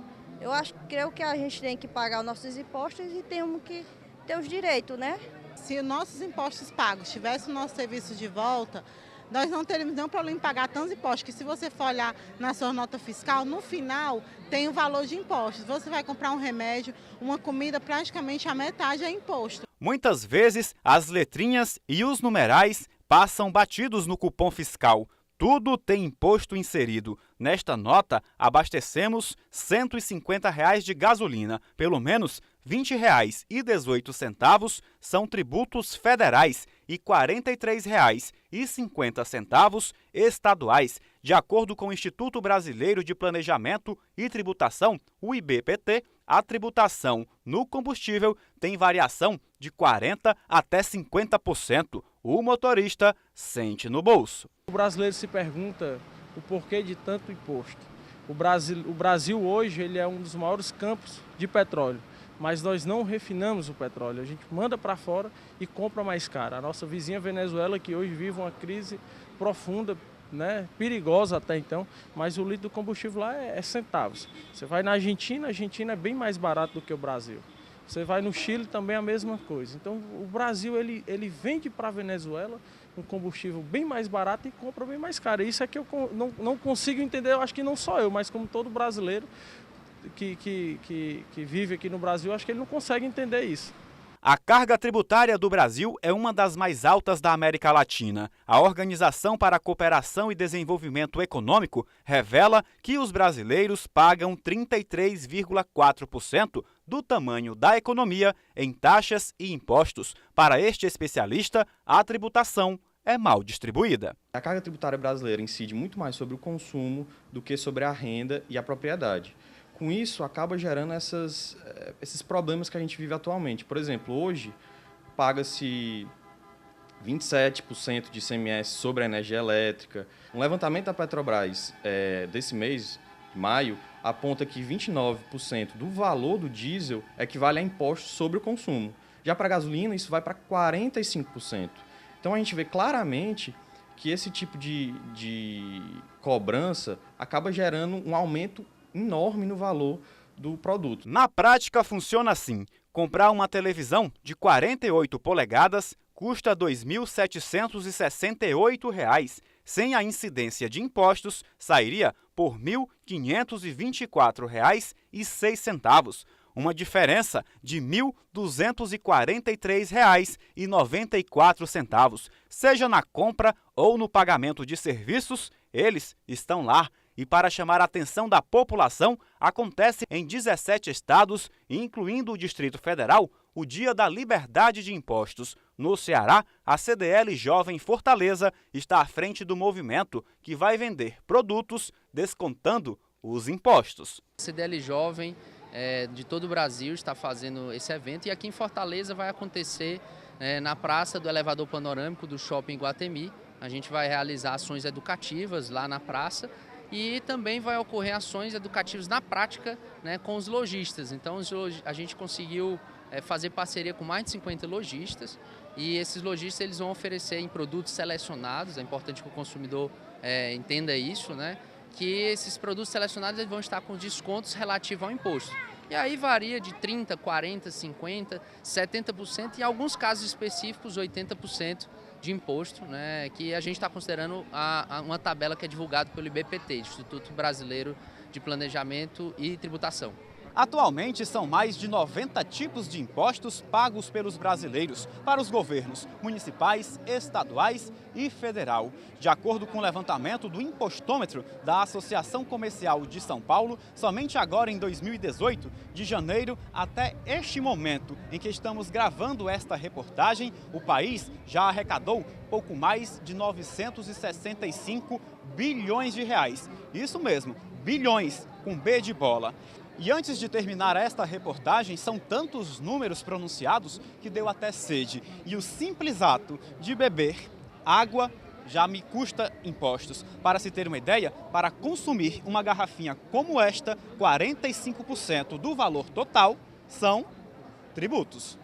creio que a gente tem que pagar os nossos impostos e temos que ter os direitos, né? Se os nossos impostos pagos tivessem o nosso serviço de volta, nós não teríamos nenhum problema em pagar tantos impostos, que se você for olhar na sua nota fiscal, no final tem o valor de impostos. Você vai comprar um remédio, uma comida, praticamente a metade é imposto. Muitas vezes, as letrinhas e os numerais passam batidos no cupom fiscal. Tudo tem imposto inserido. Nesta nota, abastecemos R$ 150 de gasolina. Pelo menos R$ 20,18 são tributos federais e R$ 43,50 estaduais. De acordo com o Instituto Brasileiro de Planejamento e Tributação, o IBPT, a tributação no combustível tem variação de 40% até 50%. O motorista sente no bolso. O brasileiro se pergunta o porquê de tanto imposto. O Brasil hoje ele é um dos maiores campos de petróleo, mas nós não refinamos o petróleo. A gente manda para fora e compra mais caro. A nossa vizinha Venezuela, que hoje vive uma crise profunda, né, perigosa até então, mas o litro do combustível lá é centavos. Você vai na Argentina, a Argentina é bem mais barato do que o Brasil. Você vai no Chile, também a mesma coisa. Então o Brasil ele vende para a Venezuela um combustível bem mais barato e compra bem mais caro. Isso é que eu não consigo entender, eu acho que não só eu, mas como todo brasileiro que vive aqui no Brasil, acho que ele não consegue entender isso. A carga tributária do Brasil é uma das mais altas da América Latina. A Organização para a Cooperação e Desenvolvimento Econômico revela que os brasileiros pagam 33,4% do tamanho da economia em taxas e impostos. Para este especialista, a tributação é mal distribuída. A carga tributária brasileira incide muito mais sobre o consumo do que sobre a renda e a propriedade. Com isso, acaba gerando esses problemas que a gente vive atualmente. Por exemplo, hoje paga-se 27% de ICMS sobre a energia elétrica. Um levantamento da Petrobras desse mês, de maio, aponta que 29% do valor do diesel equivale a impostos sobre o consumo. Já para a gasolina, isso vai para 45%. Então, a gente vê claramente que esse tipo de cobrança acaba gerando um aumento enorme no valor do produto. Na prática, funciona assim. Comprar uma televisão de 48 polegadas custa R$ 2.768. Sem a incidência de impostos, sairia por R$ 1.524,06. Uma diferença de R$ 1.243,94. Seja na compra ou no pagamento de serviços, eles estão lá. E para chamar a atenção da população, acontece em 17 estados, incluindo o Distrito Federal, o Dia da Liberdade de Impostos. No Ceará, a CDL Jovem Fortaleza está à frente do movimento que vai vender produtos descontando os impostos. A CDL Jovem de todo o Brasil está fazendo esse evento e aqui em Fortaleza vai acontecer na Praça do Elevador Panorâmico do Shopping Guatemi. A gente vai realizar ações educativas lá na praça. E também vai ocorrer ações educativas na prática, né, com os lojistas. Então a gente conseguiu fazer parceria com mais de 50 lojistas, e esses lojistas eles vão oferecer em produtos selecionados, é importante que o consumidor entenda isso, né? Que esses produtos selecionados eles vão estar com descontos relativos ao imposto. E aí varia de 30%, 40%, 50%, 70% e em alguns casos específicos 80% de imposto, né? Que a gente está considerando uma tabela que é divulgada pelo IBPT, Instituto Brasileiro de Planejamento e Tributação. Atualmente, são mais de 90 tipos de impostos pagos pelos brasileiros para os governos municipais, estaduais e federal. De acordo com o levantamento do Impostômetro da Associação Comercial de São Paulo, somente agora em 2018, de janeiro até este momento em que estamos gravando esta reportagem, o país já arrecadou pouco mais de 965 bilhões de reais. Isso mesmo, bilhões com B de bola. E antes de terminar esta reportagem, são tantos números pronunciados que deu até sede. E o simples ato de beber água já me custa impostos. Para se ter uma ideia, para consumir uma garrafinha como esta, 45% do valor total são tributos.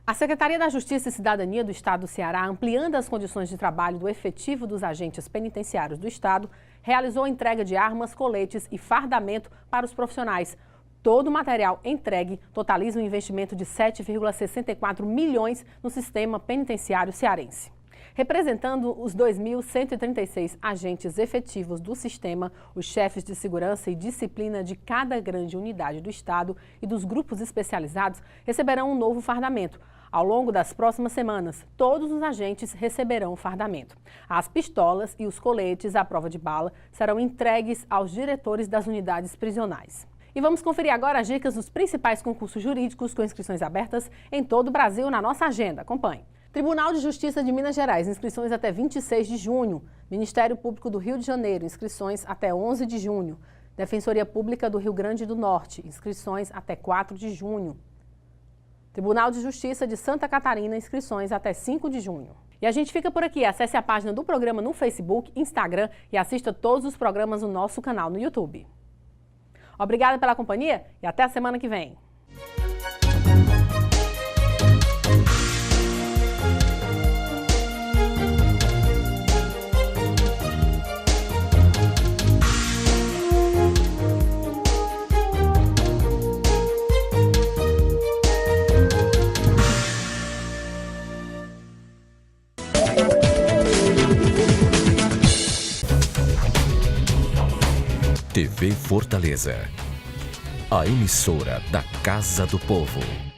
A Secretaria da Justiça e Cidadania do Estado do Ceará, ampliando as condições de trabalho do efetivo dos agentes penitenciários do Estado, realizou a entrega de armas, coletes e fardamento para os profissionais. Todo o material entregue totaliza um investimento de 7,64 milhões no sistema penitenciário cearense. Representando os 2.136 agentes efetivos do sistema, os chefes de segurança e disciplina de cada grande unidade do Estado e dos grupos especializados receberão um novo fardamento. Ao longo das próximas semanas, todos os agentes receberão o fardamento. As pistolas e os coletes à prova de bala serão entregues aos diretores das unidades prisionais. E vamos conferir agora as dicas dos principais concursos jurídicos com inscrições abertas em todo o Brasil na nossa agenda. Acompanhe. Tribunal de Justiça de Minas Gerais, inscrições até 26 de junho. Ministério Público do Rio de Janeiro, inscrições até 11 de junho. Defensoria Pública do Rio Grande do Norte, inscrições até 4 de junho. Tribunal de Justiça de Santa Catarina, inscrições até 5 de junho. E a gente fica por aqui. Acesse a página do programa no Facebook, Instagram e assista todos os programas no nosso canal no YouTube. Obrigada pela companhia e até a semana que vem. TV Fortaleza, a emissora da Casa do Povo.